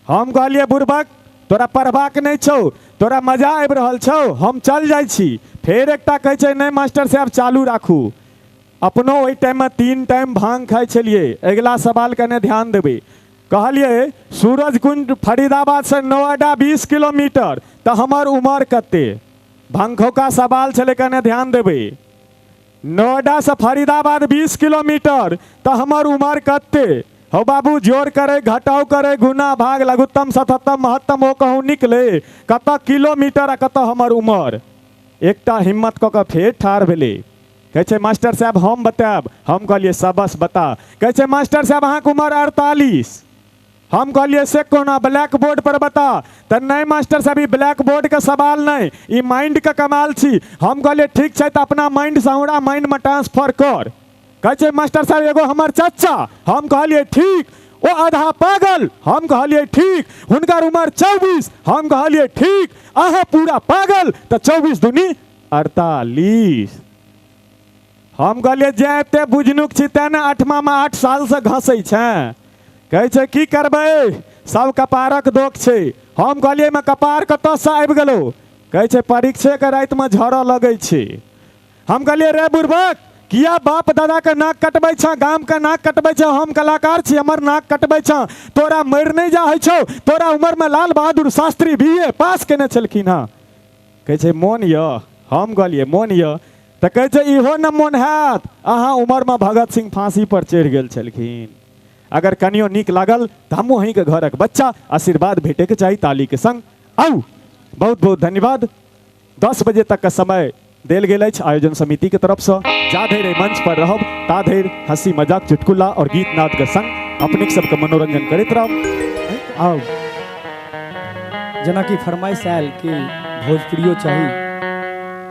हम कहलिए बुर्बक तोरा पढ़बाक नहीं छौ, तोरा मजा आबि रहल छौ, हम चल जाइ छी। फिर एकटा कहै छै नहीं मास्टर साहब चालू राखू। अपनो ओहि टाइम में 3 टाइम भांग खाइ छलिए। अगला सवाल कने ध्यान देबै। कहलिए सूरज कुंड फरीदाबाद से नोएडा 20 किलोमीटर, तो हमर उमर कते। भंखौका सवाल छलै कने ध्यान देबै। नोएडा से फरीदाबाद 20 किलोमीटर, तो हमर उमर कते। हो बाबू जोड़ करे घटाव करे गुना भाग लघुत्तम शतत्तम महत्तम वो कहूँ निकले कत किलोमीटर आ कत हमर उमर। एकटा हिम्मत कऽ के फेर ठाढ़ भेलै। कहै छै मास्टर साहब हम बतायब। हम कहलिए सबस बता। कहै छै मास्टर साहब अहाँके उमर 48। हम कहलिए से कोना, ब्लैक बोर्ड पर बता। तो नहीं मास्टर साहब ई ब्लैक बोर्ड के सवाल नहीं, ई माइंड के कमाल छी। हम कहलिए ठीक छै तो अपना माइंड से हमरा माइंड में ट्रांसफर कर। कहै छै मास्टर साहब एगो हमर चाचा। हम कहलिए ठीक, ओ आधा पागल। हम कहलिए ठीक, हुनकर उमर 24। हम कहलिए ठीक, अहाँ पूरा पागल। तो 24 दूनी 48। हम कहलिए जे एते बुझनुक छी तेने 8मा में 8 साल से घसै छै। कहै छै की करबै सब कपारक दोख छै। हम कहलिए में कपार कतऽ से आबि गेलो। कहै छै परीक्षे के राति में झरऽ लगै छै। हम कहलिए रे बुर्बक किया बाप दादा के नाक कटबै छ, गाम के नाक कटबै छ। हम कलाकार छी, हमर नाक कटबै छ। तोरा मरि नहीं जा है छौ। तोरा उम्र में लाल बहादुर शास्त्री BA पास केने छलखिन हँ। कहै छै मोन य। हम कहलिए मोन य। तो कहै छै इहो न मोन हैत, अहाँ उम्र में भगत सिंह फांसी पर चढ़ि गेल छलखिन। अगर कनियो नीक लागल तो हमहूँ अहीं के घरक बच्चा, आशीर्वाद भेटे के चाही ताली के संग। आउ बहुत बहुत धन्यवाद। 10 बजे तक का समय देल गेल अछि आयोजन समिति के तरफ से। जा धरि मंच पर रहब ता धरि हंसी मजाक चुटकुला और गीत नाद के संग अपने सबके मनोरंजन करैत रहब। आओ जेना कि फरमाइश आयल कि भोजपुरियो चाही,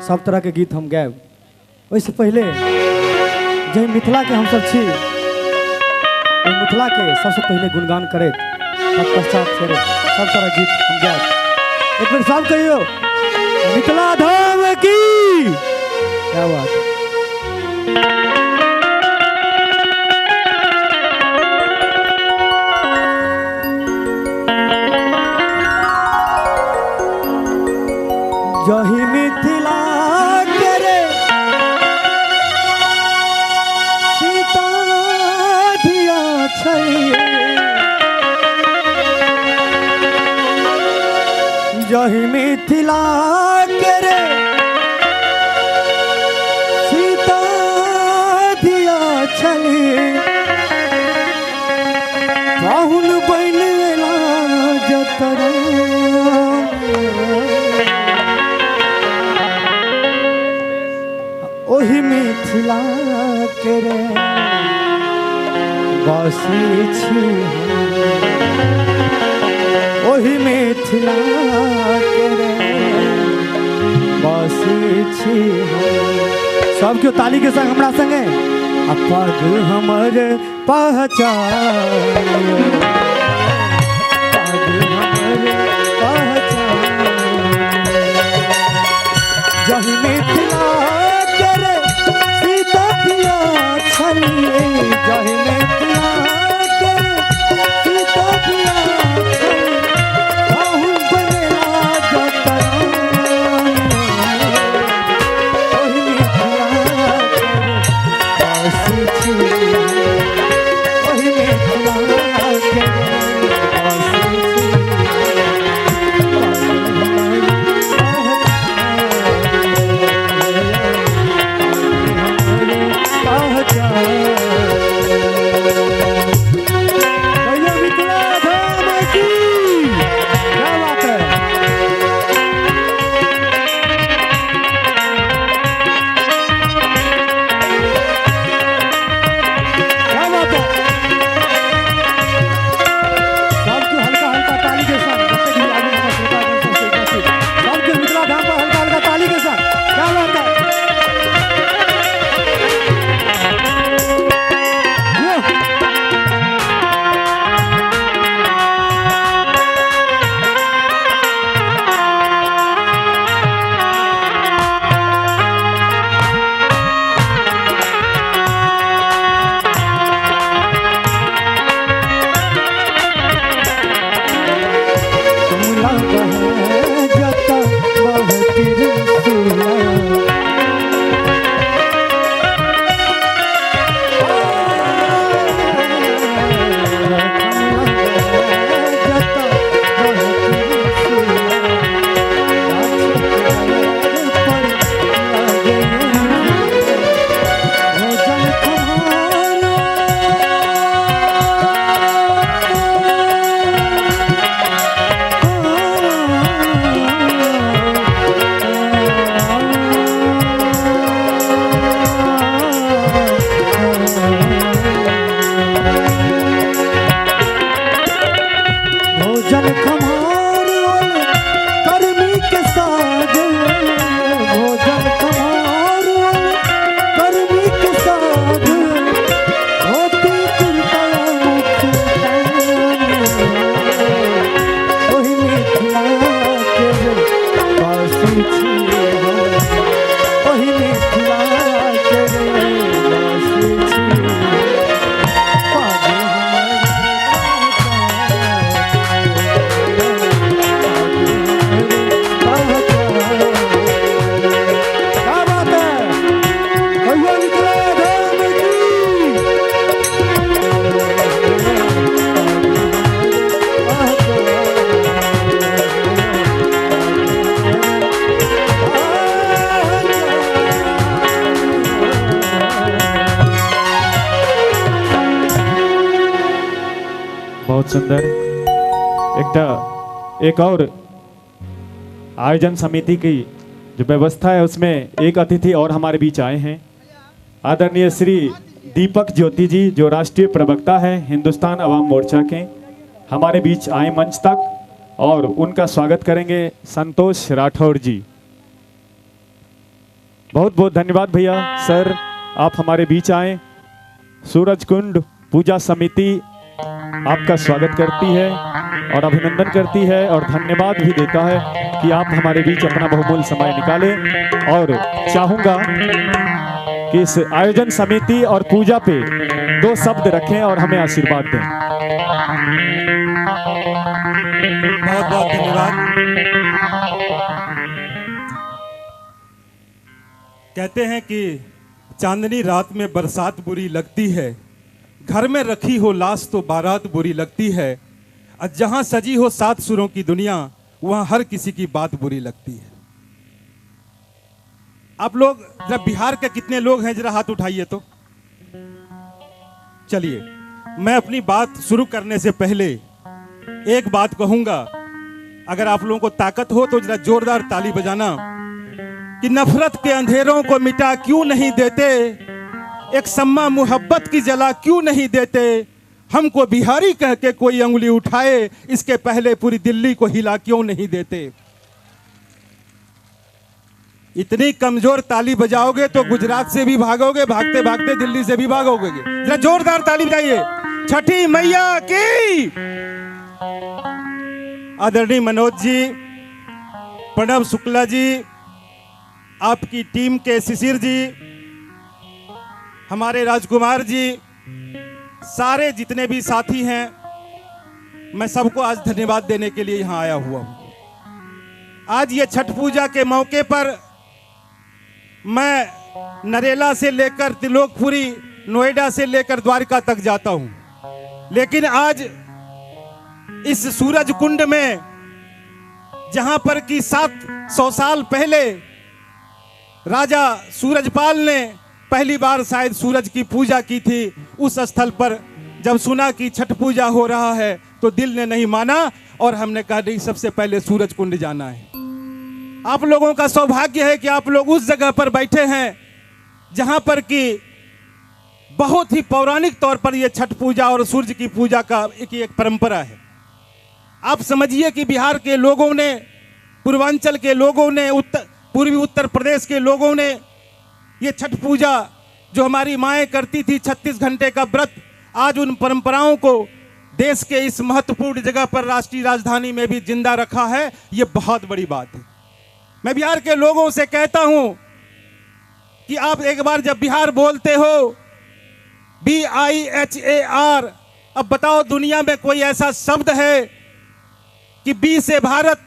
सब तरह के गीत हम गायब। ओहिसे पहले जे मिथिला के हम सब छी, ओहि मिथिला के सबसे पहले गुणगान करैत तत्पश्चात फेर सब तरह गीत हम गायब। एक बेर सब कहियो मिथिला धाम की। क्या बात है। जही मिथिला करे सीता धिया छै। जही मिथिला करे सीता धिया छै। राहुल बन जतरा ओही मिथिला करे बसी छी। ओही मिथिला करे बसी छी। सब क्यों ताली के संग हमरा संगे। पग हमर पहचान, पग हमर पहचान। जही मिथिला करे सीता धिया छै। जही मिथिला करे सीता सुंदर। एक और आयोजन समिति की जो व्यवस्था है उसमें एक अतिथि और हमारे बीच आए हैं, आदरणीय श्री दीपक ज्योति जी, जो राष्ट्रीय प्रवक्ता है हिंदुस्तान अवाम मोर्चा के, हमारे बीच आए मंच तक और उनका स्वागत करेंगे संतोष राठौर जी। बहुत बहुत धन्यवाद भैया। सर आप हमारे बीच आए। सूरज कुंड पूजा समिति आपका स्वागत करती है और अभिनंदन करती है और धन्यवाद भी देता है कि आप हमारे बीच अपना बहुमूल्य समय निकालें। और चाहूँगा कि इस आयोजन समिति और पूजा पे 2 शब्द रखें और हमें आशीर्वाद दें। बहुत बहुत धन्यवाद। कहते हैं कि चांदनी रात में बरसात बुरी लगती है, घर में रखी हो लाश तो बारात बुरी लगती है, और जहां सजी हो 7 सुरों की दुनिया वहां हर किसी की बात बुरी लगती है। आप लोग जरा बिहार के कितने लोग हैं, जरा हाथ उठाइए तो। चलिए, मैं अपनी बात शुरू करने से पहले एक बात कहूंगा, अगर आप लोगों को ताकत हो तो जरा जोरदार ताली बजाना, कि नफरत के अंधेरों को मिटा क्यों नहीं देते, एक सम्मा मोहब्बत की जला क्यों नहीं देते, हमको बिहारी कह के कोई अंगुली उठाए, इसके पहले पूरी दिल्ली को हिला क्यों नहीं देते। इतनी कमजोर ताली बजाओगे तो गुजरात से भी भागोगे, भागते भागते दिल्ली से भी भागोगे। जरा जोरदार ताली बजाइए छठी मैया की। आदरणीय मनोज जी, प्रणव शुक्ला जी, आपकी टीम के शिशिर जी, हमारे राजकुमार जी, सारे जितने भी साथी हैं, मैं सबको आज धन्यवाद देने के लिए यहां आया हुआ हूं। आज ये छठ पूजा के मौके पर मैं नरेला से लेकर त्रिलोकपुरी, नोएडा से लेकर द्वारका तक जाता हूं, लेकिन आज इस सूरज कुंड में, जहां पर कि 700 साल पहले राजा सूरजपाल ने पहली बार शायद सूरज की पूजा की थी, उस स्थल पर जब सुना कि छठ पूजा हो रहा है तो दिल ने नहीं माना और हमने कहा नहीं, सबसे पहले सूरज कुंड जाना है। आप लोगों का सौभाग्य है कि आप लोग उस जगह पर बैठे हैं जहां पर कि बहुत ही पौराणिक तौर पर यह छठ पूजा और सूर्य की पूजा का एक परंपरा है। आप समझिए कि बिहार के लोगों ने, पूर्वांचल के लोगों ने, पूर्वी उत्तर प्रदेश के लोगों ने ये छठ पूजा जो हमारी माएँ करती थी 36 घंटे का व्रत, आज उन परंपराओं को देश के इस महत्वपूर्ण जगह पर राष्ट्रीय राजधानी में भी जिंदा रखा है। ये बहुत बड़ी बात है। मैं बिहार के लोगों से कहता हूं कि आप एक बार जब बिहार बोलते हो, BIHAR, अब बताओ दुनिया में कोई ऐसा शब्द है कि B से भारत,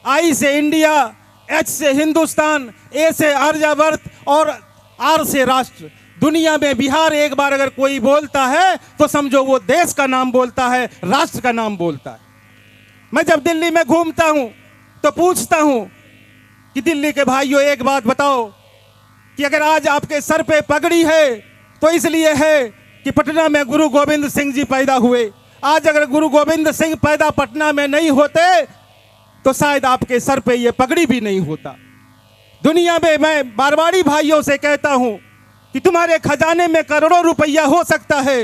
I से इंडिया, H से हिंदुस्तान, A से आर्यावर्त और R से राष्ट्र। दुनिया में बिहार एक बार अगर कोई बोलता है तो समझो वो देश का नाम बोलता है, राष्ट्र का नाम बोलता है। मैं जब दिल्ली में घूमता हूं तो पूछता हूं कि दिल्ली के भाइयों एक बात बताओ कि अगर आज आपके सर पे पगड़ी है तो इसलिए है कि पटना में गुरु गोविंद सिंह जी पैदा हुए। आज अगर गुरु गोविंद सिंह पैदा पटना में नहीं होते तो शायद आपके सर पे ये पगड़ी भी नहीं होता। दुनिया में मैं मारवाड़ी भाइयों से कहता हूं कि तुम्हारे खजाने में करोड़ों रुपया हो सकता है,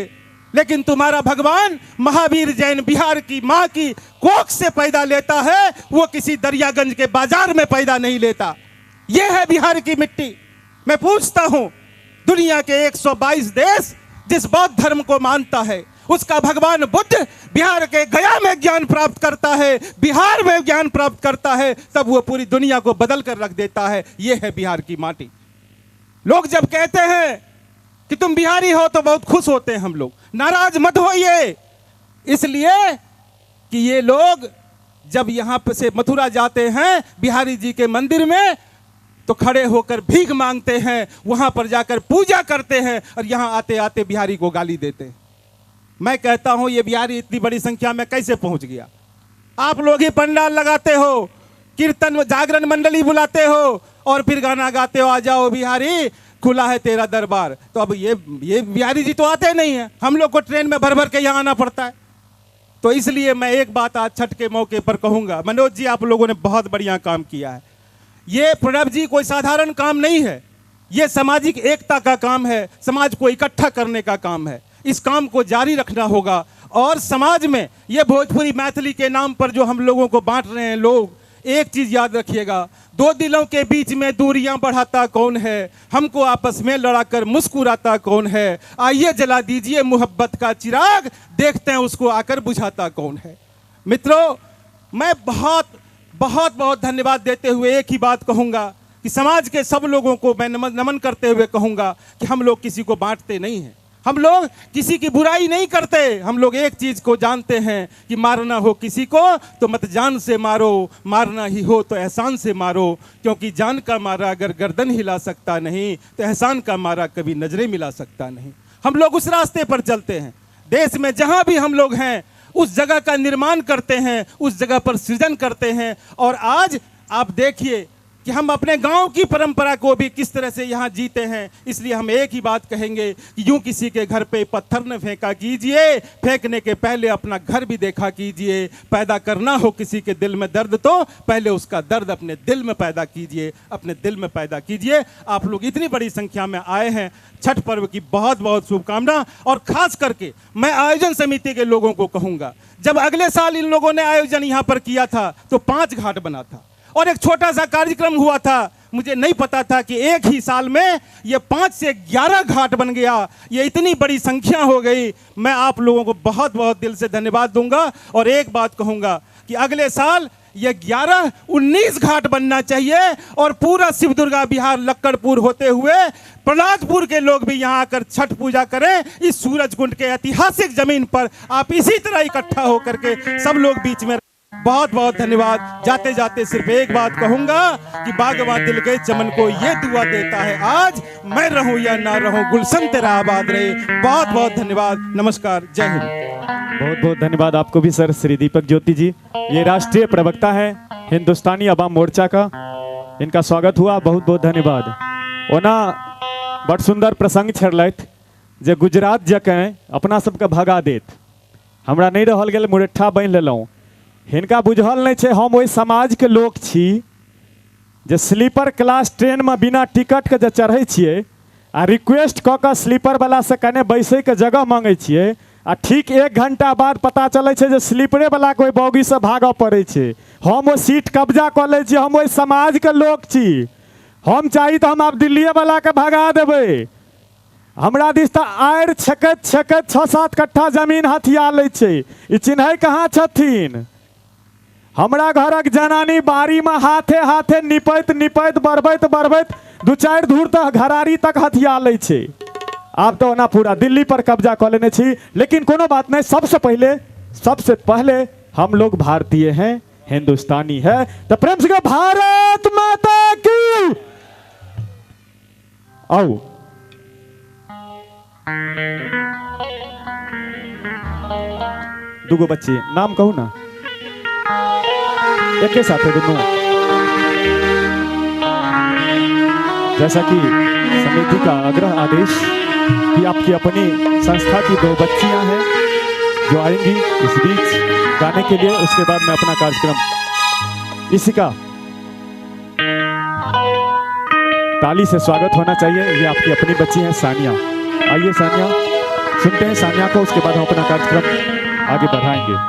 लेकिन तुम्हारा भगवान महावीर जैन बिहार की मां की कोख से पैदा लेता है, वो किसी दरियागंज के बाजार में पैदा नहीं लेता। ये है बिहार की मिट्टी। मैं पूछता हूं, दुनिया के 122 देश जिस बौद्ध धर्म को मानता है, उसका भगवान बुद्ध बिहार के गया में ज्ञान प्राप्त करता है, बिहार में ज्ञान प्राप्त करता है, तब वो पूरी दुनिया को बदल कर रख देता है। ये है बिहार की माटी। लोग जब कहते हैं कि तुम बिहारी हो तो बहुत खुश होते हैं हम लोग। नाराज मत होइए, इसलिए कि ये लोग जब यहां पे से मथुरा जाते हैं बिहारी जी के मंदिर में तो खड़े होकर भीख मांगते हैं, वहां पर जाकर पूजा करते हैं और यहां आते आते बिहारी को गाली देते हैं। मैं कहता हूं ये बिहारी इतनी बड़ी संख्या में कैसे पहुंच गया? आप लोग ही पंडाल लगाते हो, कीर्तन जागरण मंडली बुलाते हो और फिर गाना गाते हो, आ जाओ बिहारी खुला है तेरा दरबार। तो अब ये बिहारी जी तो आते नहीं है, हम लोग को ट्रेन में भर भर के यहाँ आना पड़ता है। तो इसलिए मैं एक बात आज छठ के मौके पर कहूँगा, मनोज जी आप लोगों ने बहुत बढ़िया काम किया है। ये प्रणब जी कोई साधारण काम नहीं है, ये सामाजिक एकता का काम है, समाज को इकट्ठा करने का काम है। इस काम को जारी रखना होगा और समाज में ये भोजपुरी मैथिली के नाम पर जो हम लोगों को बांट रहे हैं लोग, एक चीज़ याद रखिएगा, दो दिलों के बीच में दूरियां बढ़ाता कौन है, हमको आपस में लड़ाकर मुस्कुराता कौन है। आइए जला दीजिए मोहब्बत का चिराग, देखते हैं उसको आकर बुझाता कौन है। मित्रों, मैं बहुत बहुत बहुत धन्यवाद देते हुए एक ही बात कहूँगा कि समाज के सब लोगों को मैं नमन करते हुए कहूँगा कि हम लोग किसी को बांटते नहीं हैं, हम लोग किसी की बुराई नहीं करते। हम लोग एक चीज़ को जानते हैं कि मारना हो किसी को तो मत जान से मारो, मारना ही हो तो एहसान से मारो, क्योंकि जान का मारा अगर गर्दन हिला सकता नहीं तो एहसान का मारा कभी नजरें मिला सकता नहीं। हम लोग उस रास्ते पर चलते हैं, देश में जहाँ भी हम लोग हैं उस जगह का निर्माण करते हैं, उस जगह पर सृजन करते हैं। और आज आप देखिए कि हम अपने गांव की परंपरा को भी किस तरह से यहाँ जीते हैं। इसलिए हम एक ही बात कहेंगे कि यूं किसी के घर पे पत्थर न फेंका कीजिए, फेंकने के पहले अपना घर भी देखा कीजिए। पैदा करना हो किसी के दिल में दर्द तो पहले उसका दर्द अपने दिल में पैदा कीजिए, अपने दिल में पैदा कीजिए। आप लोग इतनी बड़ी संख्या में आए हैं, छठ पर्व की बहुत बहुत शुभकामना। और खास करके मैं आयोजन समिति के लोगों को कहूँगा, जब अगले साल इन लोगों ने आयोजन यहाँ पर किया था तो 5 घाट बना था और एक छोटा सा कार्यक्रम हुआ था। मुझे नहीं पता था कि एक ही साल में ये 5 से 11 घाट बन गया, ये इतनी बड़ी संख्या हो गई। मैं आप लोगों को बहुत बहुत दिल से धन्यवाद दूंगा और एक बात कहूंगा कि अगले साल ये 11-19 घाट बनना चाहिए और पूरा शिव दुर्गा बिहार लक्कड़पुर होते हुए प्रहलादपुर के लोग भी यहाँ आकर छठ पूजा करें। इस सूरज कुंड के ऐतिहासिक जमीन पर आप इसी तरह इकट्ठा होकर के सब लोग बीच में। बहुत बहुत धन्यवाद। जाते जाते सिर्फ एक बात कहूंगा कि बागवा दिल के चमन को ये दुआ देता है, आज मैं रहूं या ना रहूं गुलशन तेरा आबाद रहे। बहुत बहुत धन्यवाद, नमस्कार, जय हिंद। बहुत बहुत धन्यवाद आपको भी सर, श्री दीपक ज्योति जी। ये राष्ट्रीय प्रवक्ता है हिंदुस्तानी अवाम मोर्चा का, इनका स्वागत हुआ, बहुत बहुत धन्यवाद। ओना बड़ सुंदर प्रसंग छड़लथि जे गुजरात जकें अपना सबके भगा देत, हमरा नहीं रहल गेल, मुरठा बांधि लेलहुँ। हिनका बुझल नहीं छे हम ओहि समाज के लोग छी जे स्लीपर क्लास ट्रेन में बिना टिकट के जे चढ़े छिए आ रिक्वेस्ट कऽ कऽ स्लीपर वाला से कने बैसे के जगह मांगे छिए आ ठीक 1 घंटा बाद पता चले छे जे स्लीपरे वाला कोई बॉगी से भागऽ पड़े छे। हम वो सीट कब्जा कर ले छी, हम ओहि समाज के लोग छी। हम चाही तो हम आब दिल्लीए वाला के भगा देबै। हमरा दिस तो आयर छकैत छकैत 6-7 कट्ठा जमीन हथिया ले छे, ई चिन्है कहाँ छथिन। हमरा घरक जनानी बारी में हाथे हाथे निपैत निपैत बढ़बैत बढ़बैत 2-4 धूर तक घरारी तक हथिया ले छे। आब तो ना पूरा दिल्ली पर कब्जा कर लेने छी, लेकिन कोनो बात नहीं। सबसे पहले हम लोग भारतीय हैं, हिंदुस्तानी है, तो प्रेम से भारत माता की। आओ दुगो बच्चे नाम कहू ना, एक के साथ है दोनों। जैसा कि समिति का आग्रह आदेश कि आपकी अपनी संस्था की 2 बच्चियां हैं जो आएंगी इस बीच गाने के लिए, उसके बाद मैं अपना कार्यक्रम इसी का ताली से स्वागत होना चाहिए। ये आपकी अपनी बच्ची हैं सानिया। आइए सानिया, सुनते हैं सानिया को, उसके बाद हम अपना कार्यक्रम आगे बढ़ाएंगे।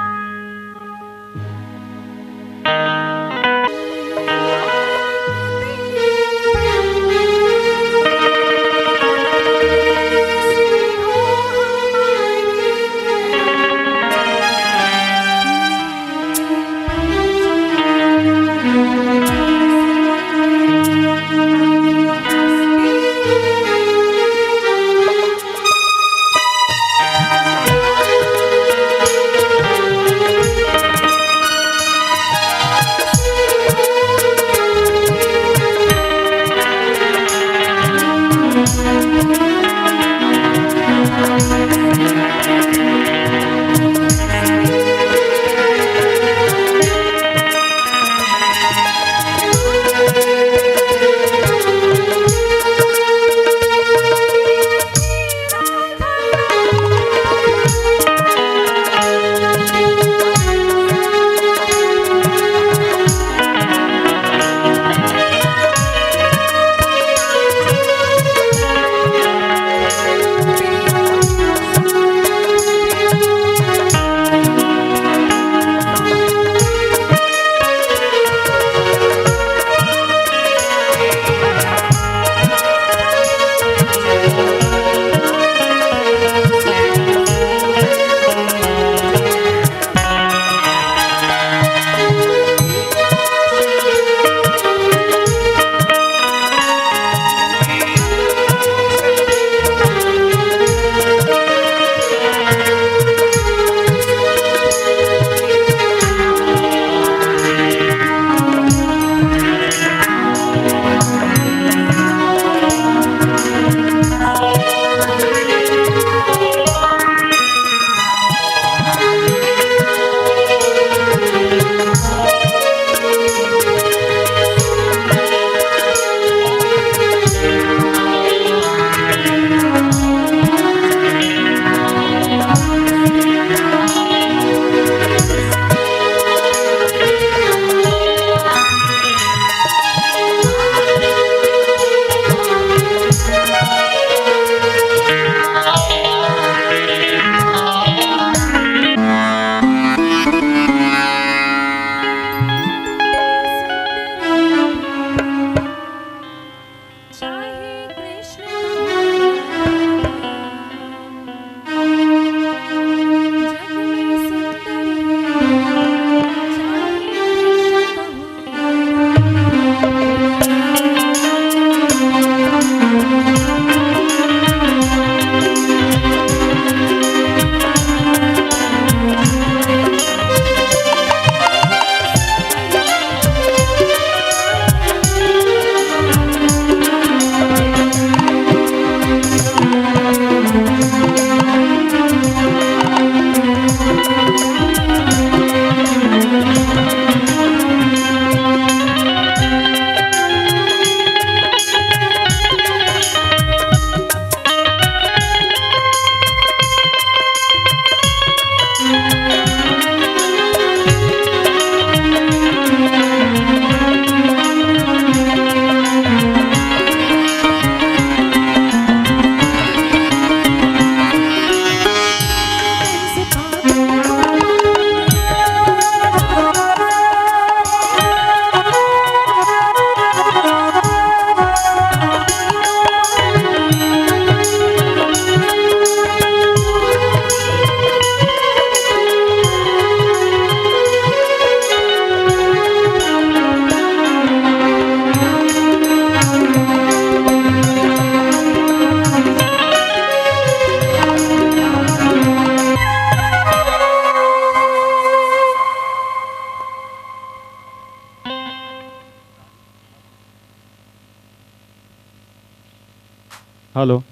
हेलो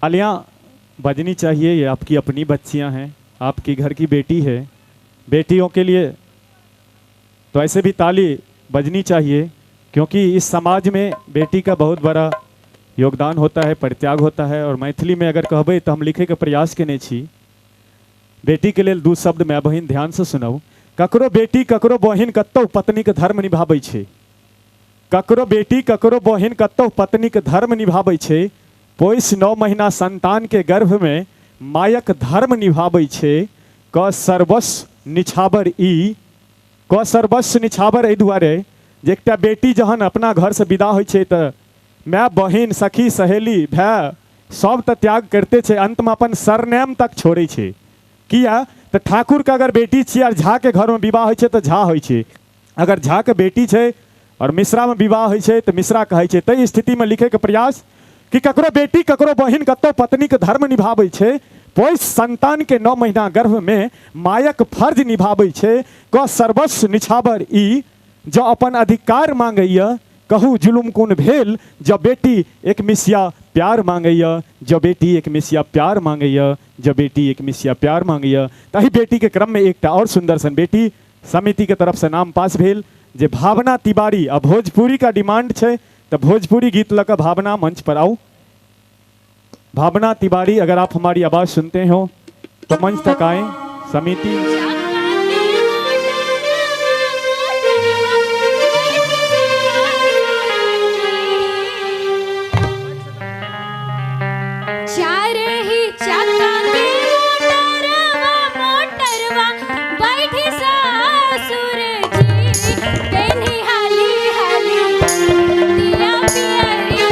आलिया बजनी चाहिए, ये आपकी अपनी बच्चियां हैं, आपकी घर की बेटी है। बेटियों के लिए तो ऐसे भी ताली बजनी चाहिए, क्योंकि इस समाज में बेटी का बहुत बड़ा योगदान होता है, परित्याग होता है। और मैथिली में अगर कहबे तो हम लिखे के प्रयास केने छी। बेटी के लिए दू शब्द मैं बहिन ध्यान से सुनऊ। ककरो बेटी ककरो बहिन कतौ पत्नी के धर्म निभाबै छै। ककरो बेटी ककरो बहिन कतौ पत्नी के धर्म निभाबै छै। पोइस 9 महीना संतान के गर्भ में मायक धर्म निभाबै छै। क सर्वस्व निछावर ई, क सर्वस्व निछावर एहि दुआरे जे एकटा बेटी जहन अपना घर से विदा होइ छै तऽ माय बहिन सखी सहेली भाय सब तऽ त्याग करते छै, अंत में अपन सरनेम तक छोड़ै छै। किया तऽ ठाकुर के अगर बेटी छियै और झा के घर में विवाह होइ छै तऽ झा होइ छै, अगर झा के बेटी छै और मिश्रा में विवाह होइ छै तऽ मिश्रा कहै छै। तै स्थिति में लिखे के प्रयास कि ककरो बेटी ककरो बहिन कतौ पत्नी के धर्म निभाबै छै। पोइस संतान के 9 महीना गर्भ में मायक फर्ज निभाबै छै। क सर्वस्व निछावर ई, जो अपन अधिकार मांगैया कहू जुलुम कोन भेल। जब बेटी एक मिसिया प्यार मांगैया, जब बेटी एक मिसिया प्यार मांगैया, जब बेटी एक मिसिया प्यार मांगैया। तही बेटी के क्रम में एकटा और सुंदर सन बेटी समिति के तरफ से नाम पास भेल जे भावना तिवारी। अब भोजपुरी का डिमांड है तो भोजपुरी गीत लगा भावना मंच पर आओ। भावना तिवारी, अगर आप हमारी आवाज सुनते हो तो मंच तक आए। समिति चार ही चाका के मोटरवा बैठी सासुर जी, तेनी हाली हाली दिया पियरिया।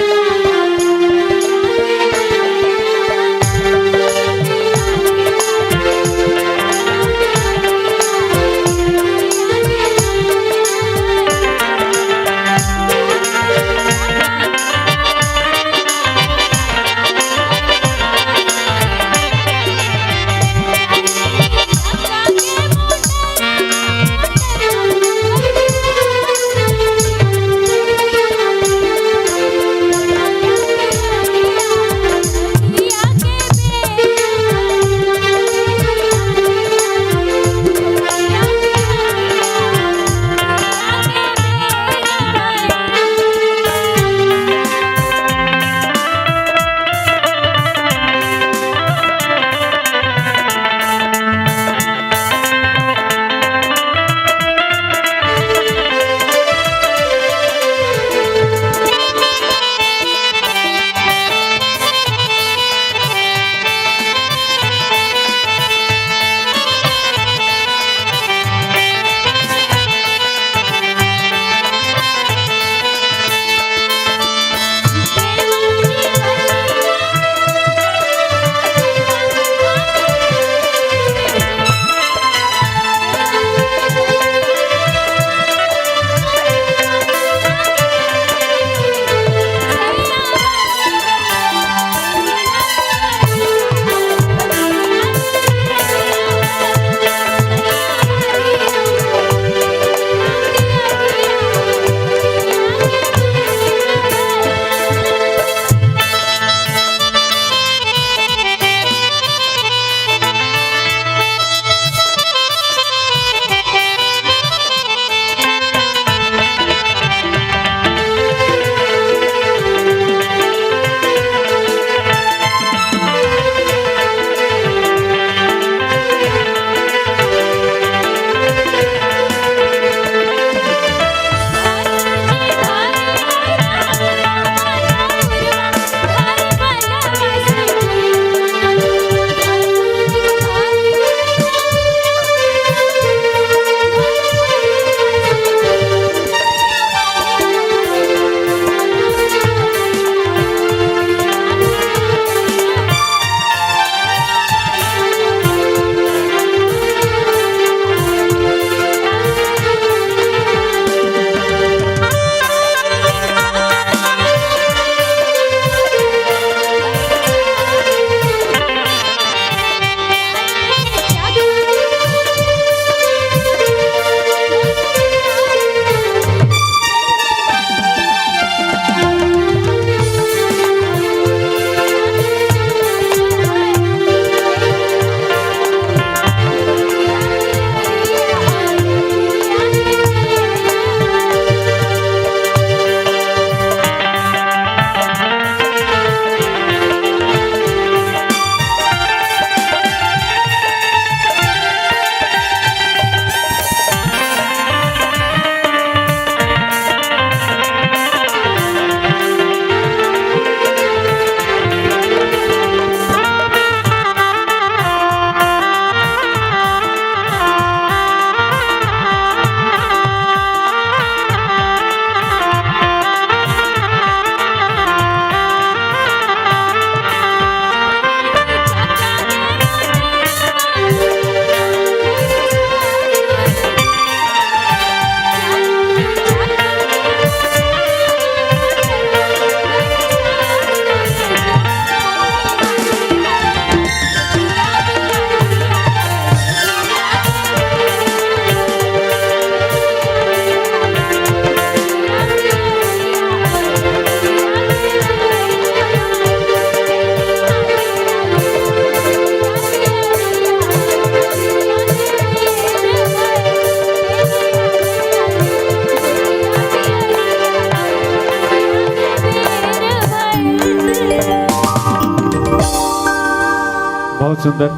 सुंदर,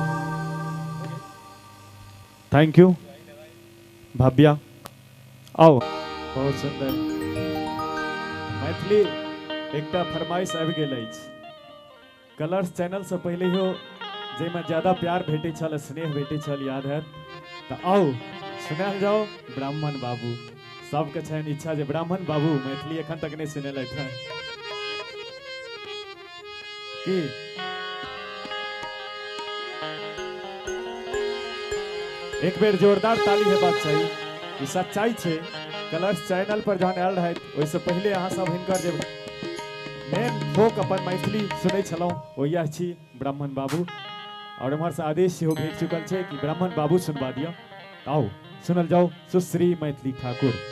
थैंक यू भव्या। आओ, बहुत सुंदर। मैथिली एकटा फरमाइश आबि गेल अछि। कलर्स चैनल से पहले हो जाहिमे ज्यादा प्यार भेटै छल, स्नेह भेटै छल, याद है तो आओ सुनायल जाओ ब्राह्मण बाबू। सबके छनि इच्छा जे ब्राह्मण बाबू मैथिली एखन तक नहीं सुनेलथि हैं की। एक बेर जोरदार ताली हेबाक चाही। ई सच्चाई छै। कलर्स चैनल पर जहन आयल रहथि ओहिसँ पहिले अहाँ सब हिनकर जे मेन फोक अपन मैथिली सुनै छलहुँ ओ यह छी ब्राह्मण बाबू। और एम्हर से आदेश सेहो भेट चुकल छै कि ब्राह्मण बाबू सुनवा दिअ। आओ सुनल जाओ सुश्री मैथिली ठाकुर।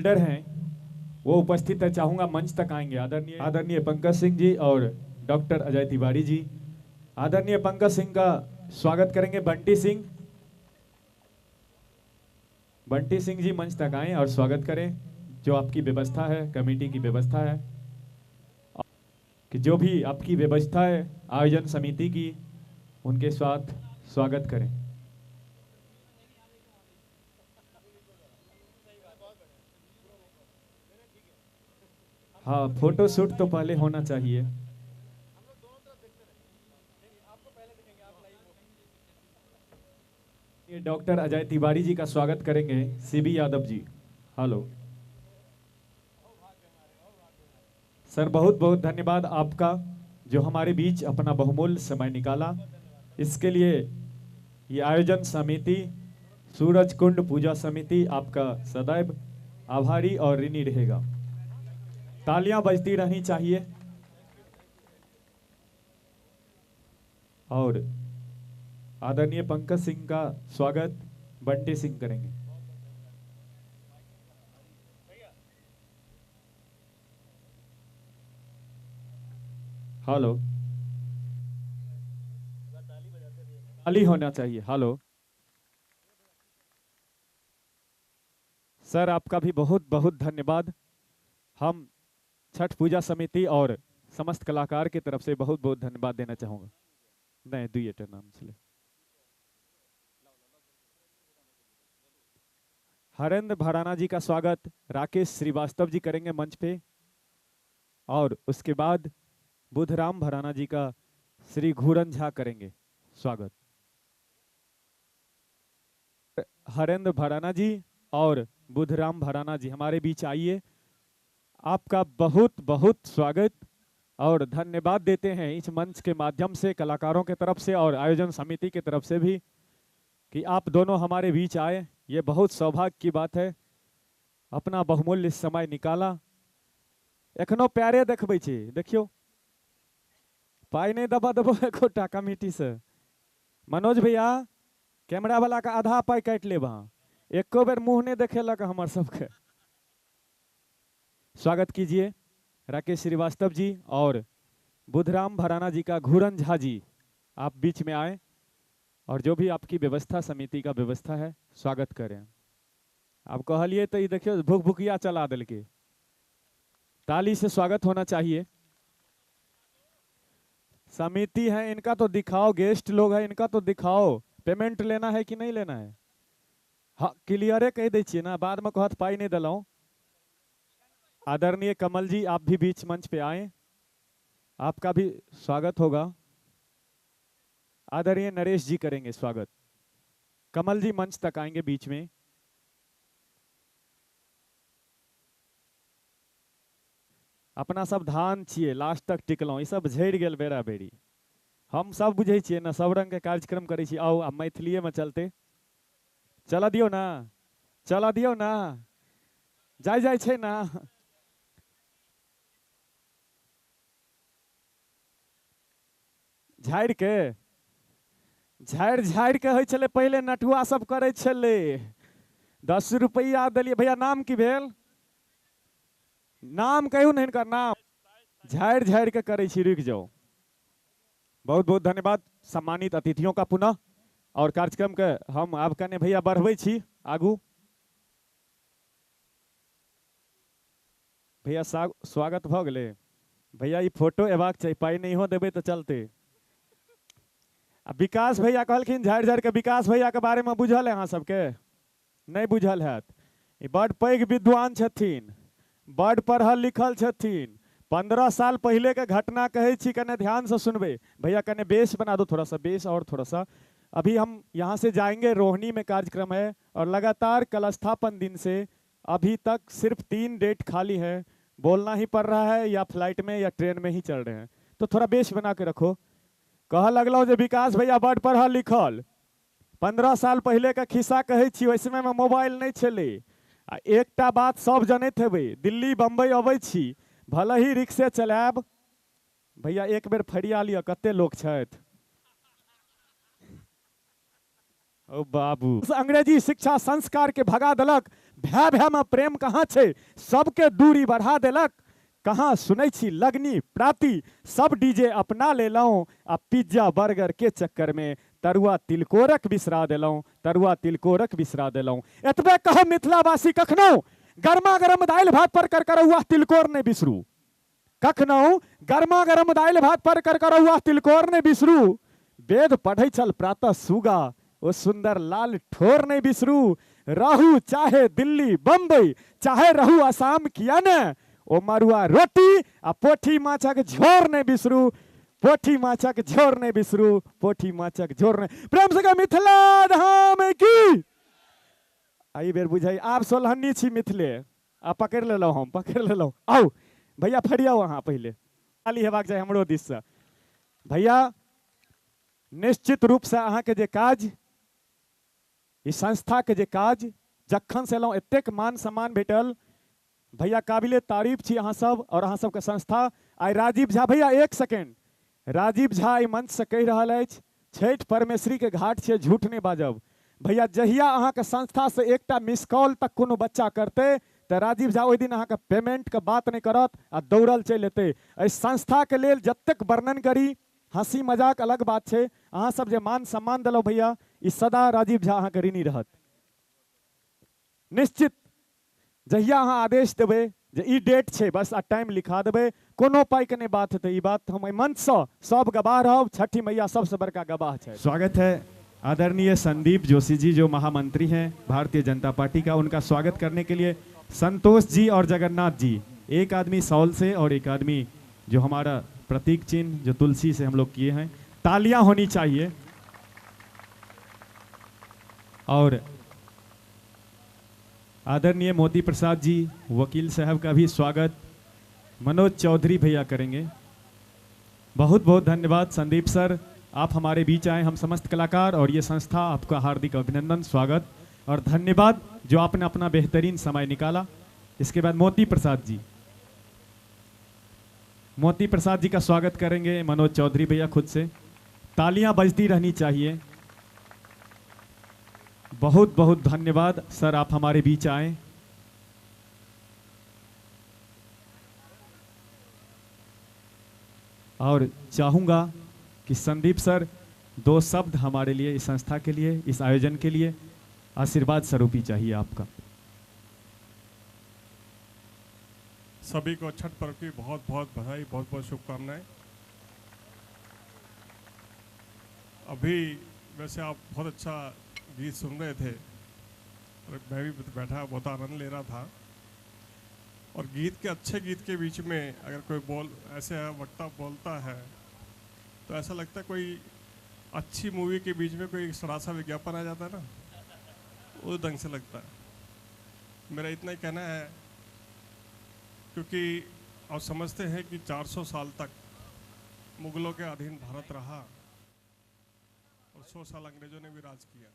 बिल्डर हैं वो उपस्थित है, चाहूंगा मंच तक आएंगे। आदरणीय आदरणीय पंकज सिंह जी और डॉक्टर अजय तिवारी जी। आदरणीय पंकज सिंह का स्वागत करेंगे। बंटी सिंह जी मंच तक आएं और स्वागत करें। जो आपकी व्यवस्था है, कमेटी की व्यवस्था है कि जो भी आपकी व्यवस्था है आयोजन समिति की, उनके साथ स्वागत करें। हाँ, फोटो शूट तो पहले होना चाहिए। ये डॉक्टर अजय तिवारी जी का स्वागत करेंगे। सीबी यादव जी, हेलो सर, बहुत बहुत धन्यवाद आपका जो हमारे बीच अपना बहुमूल्य समय निकाला। इसके लिए ये आयोजन समिति, सूरज कुंड पूजा समिति आपका सदैव आभारी और ऋणी रहेगा। तालियां बजती रहनी चाहिए। और आदरणीय पंकज सिंह का स्वागत बंटी सिंह करेंगे। हेलो, ताली होना चाहिए। हेलो सर, आपका भी बहुत बहुत धन्यवाद। हम छठ पूजा समिति और समस्त कलाकार की तरफ से बहुत बहुत धन्यवाद देना चाहूंगा। नहीं, दुईटा नाम चले। हरेंद्र भराना जी का स्वागत राकेश श्रीवास्तव जी करेंगे मंच पे, और उसके बाद बुधराम भराना जी का श्री घूरन झा करेंगे स्वागत। हरेंद्र भराना जी और बुधराम भराना जी हमारे बीच आइए। आपका बहुत बहुत स्वागत और धन्यवाद देते हैं इस मंच के माध्यम से, कलाकारों के तरफ से और आयोजन समिति की तरफ से भी, कि आप दोनों हमारे बीच आए। ये बहुत सौभाग्य की बात है। अपना बहुमूल्य समय निकाला। एखनो प्यारे देखबै छी, देखियो पाई नहीं दबा देबो एको टा कमिटी से। मनोज भैया कैमरा वाला का आधा पाई काट लेब, अहाँ एको बेर मुंह नहीं देखेलक हमर सबके। स्वागत कीजिए राकेश श्रीवास्तव जी और बुधराम भराना जी का घूरन झा जी, आप बीच में आए और जो भी आपकी व्यवस्था समिति का व्यवस्था है स्वागत करें। आप कहलिए तो ये देखियो भूख भुकिया चला दिल के। ताली से स्वागत होना चाहिए। समिति है इनका तो दिखाओ, गेस्ट लोग हैं इनका तो दिखाओ। पेमेंट लेना है कि नहीं लेना है? हाँ, क्लियरे कह दे छिए ना, बाद में कहत पाई नहीं दिलाऊं। आदरणीय कमल जी, आप भी बीच मंच पे आए, आपका भी स्वागत होगा। आदरणीय नरेश जी करेंगे स्वागत। कमल जी मंच तक आएंगे बीच में। अपना सब धान छिए, लास्ट तक टिकलौं, ई सब झड़ गेल बेरा बेरी। हम सब बुझे छिए ना, सब रंग के कार्यक्रम करे छी। आओ अब मैथिलीए में चलते, चला दियो ना, चला दियो ना, जाय जाय छै ना। झाड़ के होइ छलै पहले, नटुआ सब करे छलै। 10 रुपया दिलिए। भैया नाम की भेल? नाम कहू नहीं इनका नाम। झाड़ के करे छी, रुक जाओ। बहुत बहुत धन्यवाद सम्मानित अतिथियों का पुनः। और कार्यक्रम के हम आपका ने भैया बढ़बै छी आगू। भैया स्वागत भ गेलै। भैया ई फोटो एबाक चाहिए, पाई नहीं हो देबै तो चलते। विकास भैया कहलखिन झाड़ के। विकास भैया के बारे में बुझल है अहाँ सबके? नहीं बुझल हैत। ई बड़ पैघ विद्वान छथिन, बड़ पढ़ल लिखल छथिन। 15 साल पहले के घटना कहे छी, कने ध्यान से सुनबे। भैया कने बेस बना दो, थोड़ा सा बेस और थोड़ा सा। अभी हम यहाँ से जाएंगे, रोहिणी में कार्यक्रम है और लगातार कल स्थापन दिन से अभी तक सिर्फ 3 डेट खाली है। बोलना ही पड़ रहा है, या फ्लाइट में या ट्रेन में ही चल रहे हैं, तो थोड़ा बेस बना के रखो। कह लगलो जे विकास भैया बड़ पढ़ल लिखल। 15 साल पहले का खिस्सा कहे छी, ओहि समय में मोबाइल नहीं छलै। आ एकटा बात सब जनैत हेबै, दिल्ली बम्बई अबै छी, भले ही रिक्शे चलायब। भैया एक बेर फरिया लिया, कते लोग छथि। ओ बाबू अंग्रेजी शिक्षा संस्कार के भगा देलक, भय भय में प्रेम कहाँ छे, सबके दूरी बढ़ा देलक। कहाँ सुनै छी लगनी प्राप्ति, सब डीजे अपना लेलहुँ, आ पिज्जा बर्गर के चक्कर में तरुआ तिलकोरक बिसरा देलहुँ, तरुआ तिलकोरक बिसरा देलहुँ। एतबे कहब मिथिलावासी कखनो गरमा गरम दालि भात पर कर करौआ तिलकोर नहि बिसरू, कखनो गरमा गरम दालि भात पर कर करौआ तिलकोर नहि बिसरू। वेद पढ़ै छल प्रातः सुगा, ओ सुंदर लाल ठोर नहीं बिसरू। रहू चाहे दिल्ली बम्बई, चाहे रहू आसाम किया ने, ओ मरुआ रोटी आ पोठी माछक झोर नहीं बिसरू, पोठी माछक झोर नहीं बिसरू, पोठी माछक झोर नहीं। प्रेम से मिथिला धाम की। आई बेर बुझाई आप सोलहनी छी मिथिले, आ पकड़ लेलहुँ, हम पकड़ लेलहुँ। आउ भैया फरियाउ अहाँ पहले, खाली हेबाक चाही हमरो दिस से। भैया निश्चित रूप से अहाँ के जे काज, ई संस्था के जे काज, जखन से एलहुँ एतेक मान सम्मान भेटल, भैया काबिले तारीफ छी अहाँ सब और अहाँ सबके संस्था। आई राजीव झा, भैया एक सेकेंड, राजीव झा ई मंच से कहि रहल अछि छठि परमेश्वरी के घाट छै, झूठ नहीं बाजब। भैया जहिया अहाँ के संस्था से एकटा मिस कॉल तक कोनो बच्चा करते, तो राजीव झा ओहि दिन अहाँ के पेमेंट के बात नहीं करत आ दौड़ल चलि एतै। एहि संस्था के लेल जतेक वर्णन करी, हंसी मजाक अलग बात छै, अहाँ सब जे मान सम्मान दिलौ भैया, ई सदा राजीव झा अहाँ के ऋणी रहत। निश्चित जहिया अहाँ आदेश देबै जे ई डेट छै, बस आ टाइम लिखा देबै, कोनो पाई के नहीं बात हेतै। ई बात हम मंच से सब गवाह रहब, छठी मैया सबसे बड़का गवाह छै। स्वागत है आदरणीय संदीप जोशी जी, जो महामंत्री हैं भारतीय जनता पार्टी का। उनका स्वागत करने के लिए संतोष जी और जगन्नाथ जी, एक आदमी सौल से और एक आदमी जो हमारा प्रतीक चिन्ह जो तुलसी से हम लोग किए हैं, तालियां होनी चाहिए। और आदरणीय मोती प्रसाद जी वकील साहब का भी स्वागत मनोज चौधरी भैया करेंगे। बहुत बहुत धन्यवाद संदीप सर, आप हमारे बीच आए, हम समस्त कलाकार और ये संस्था आपका हार्दिक अभिनंदन, स्वागत और धन्यवाद जो आपने अपना बेहतरीन समय निकाला। इसके बाद मोती प्रसाद जी, मोती प्रसाद जी का स्वागत करेंगे मनोज चौधरी भैया खुद से। तालियां बजती रहनी चाहिए। बहुत बहुत धन्यवाद सर, आप हमारे बीच आए। और चाहूंगा कि संदीप सर दो शब्द हमारे लिए, इस संस्था के लिए, इस आयोजन के लिए आशीर्वाद स्वरूपी चाहिए आपका। सभी को छठ पर्व की बहुत बहुत बधाई, बहुत बहुत शुभकामनाएं। अभी वैसे आप बहुत अच्छा गीत सुन रहे थे और मैं भी बैठा बहुत आनंद ले रहा था। और गीत के, अच्छे गीत के बीच में अगर कोई ऐसे वक्ता बोलता है तो ऐसा लगता है कोई अच्छी मूवी के बीच में कोई सड़ा सा विज्ञापन आ जाता है ना, उस ढंग से लगता है। मेरा इतना ही कहना है, क्योंकि आप समझते हैं कि 400 साल तक मुगलों के अधीन भारत रहा और 100 साल अंग्रेजों ने भी राज किया,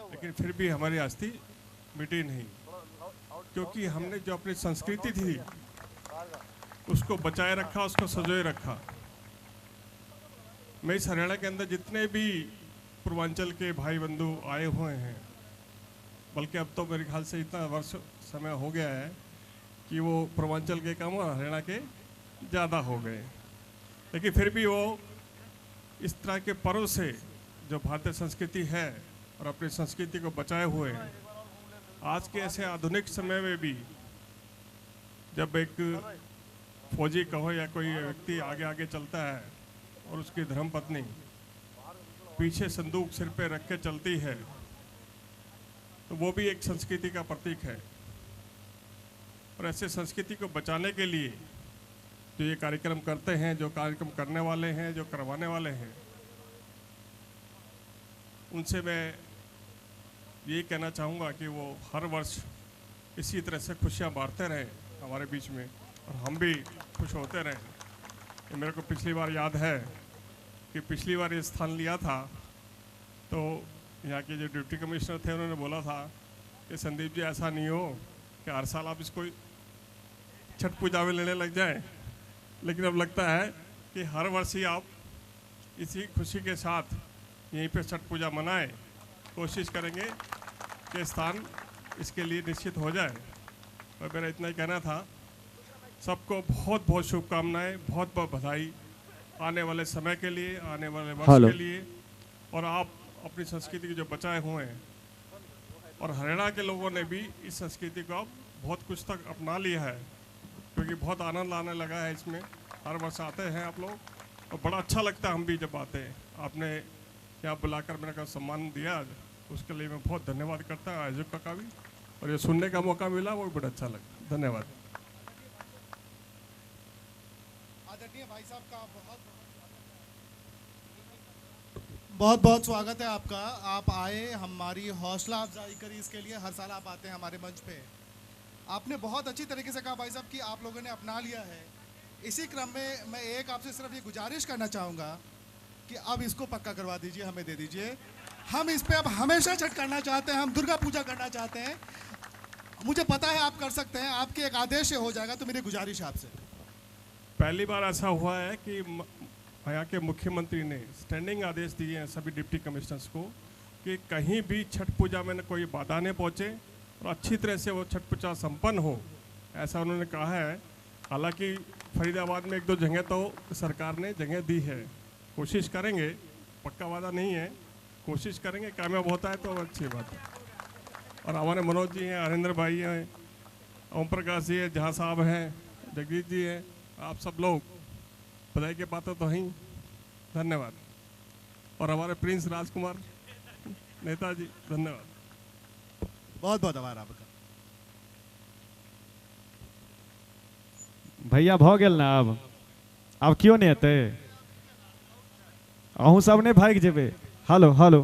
लेकिन फिर भी हमारी आस्ती मिटी नहीं, क्योंकि हमने जो अपनी संस्कृति थी उसको बचाए रखा, उसको संजोए रखा। मैं इस हरियाणा के अंदर जितने भी पूर्वांचल के भाई बंधु आए हुए हैं, बल्कि अब तो मेरे ख्याल से इतना वर्ष समय हो गया है कि वो पूर्वांचल के कम और हरियाणा के ज़्यादा हो गए, लेकिन फिर भी वो इस तरह के पर्व से जो भारतीय संस्कृति है और अपनी संस्कृति को बचाए हुए हैं। आज के ऐसे आधुनिक समय में भी जब एक फौजी कहो या कोई व्यक्ति आगे आगे चलता है और उसकी धर्मपत्नी पीछे संदूक सिर पे रख के चलती है, तो वो भी एक संस्कृति का प्रतीक है। और ऐसे संस्कृति को बचाने के लिए जो ये कार्यक्रम करते हैं, जो कार्यक्रम करने वाले हैं, जो करवाने वाले हैं, उनसे मैं ये कहना चाहूँगा कि वो हर वर्ष इसी तरह से खुशियाँ बांटते रहें हमारे बीच में, और हम भी खुश होते रहें। मेरे को पिछली बार याद है कि पिछली बार ये स्थान लिया था तो यहाँ के जो डिप्टी कमिश्नर थे उन्होंने बोला था कि संदीप जी ऐसा नहीं हो कि हर साल आप इसको छठ पूजा में लेने लग जाएं, लेकिन अब लगता है कि हर वर्ष ही आप इसी खुशी के साथ यहीं पे छठ पूजा मनाएं कोशिश करेंगे कि स्थान इसके लिए निश्चित हो जाए। और मेरा इतना ही कहना था। सबको बहुत बहुत शुभकामनाएं, बहुत बहुत बधाई आने वाले समय के लिए, आने वाले वर्ष के लिए। और आप अपनी संस्कृति के जो बचाए हुए हैं, और हरियाणा के लोगों ने भी इस संस्कृति को अब बहुत कुछ तक अपना लिया है, क्योंकि बहुत आनंद आने लगा है इसमें। हर वर्ष आते हैं आप लोग और बड़ा अच्छा लगता है हम भी जब आते हैं। आपने यहाँ बुलाकर मेरे को सम्मान दिया आज, उसके लिए मैं बहुत धन्यवाद करता हूँ आयोजक का भी, और ये सुनने का मौका मिला वो भी बड़ा अच्छा लगा। धन्यवाद। आदरणीय भाई साहब का बहुत बहुत स्वागत है आपका। आप आए, हमारी हौसला अफजाई करी इसके लिए। हर साल आप आते हैं हमारे मंच पे। आपने बहुत अच्छी तरीके से कहा भाई साहब कि आप लोगों ने अपना लिया है। इसी क्रम में मैं एक आपसे सिर्फ ये गुजारिश करना चाहूँगा कि अब इसको पक्का करवा दीजिए, हमें दे दीजिए। हम इस पे अब हमेशा छठ करना चाहते हैं, हम दुर्गा पूजा करना चाहते हैं। मुझे पता है आप कर सकते हैं, आपके एक आदेश से हो जाएगा, तो मेरी गुजारिश है आपसे। पहली बार ऐसा हुआ है कि यहाँ के मुख्यमंत्री ने स्टैंडिंग आदेश दिए हैं सभी डिप्टी कमिश्नर्स को कि कहीं भी छठ पूजा में कोई बाधा नहीं पहुँचे और अच्छी तरह से वो छठ पूजा संपन्न हो, ऐसा उन्होंने कहा है। हालांकि फरीदाबाद में एक दो जगह तो सरकार ने जगह दी है, कोशिश करेंगे, पक्का वादा नहीं है, कोशिश करेंगे, कामयाब होता है तो अच्छी बात है। और हमारे मनोज जी हैं, हरेंद्र भाई हैं, ओम प्रकाश जी हैं, जहाँ साहब हैं, जगदीश जी हैं, आप सब लोग बधाई के पात्र तो हैं। धन्यवाद। और हमारे प्रिंस राजकुमार नेताजी, धन्यवाद। बहुत बहुत आभार आपका। भैया भ गेल ना, अब क्यों नहीं अते? अहूँ सब ने भाग जेबे। Hello hello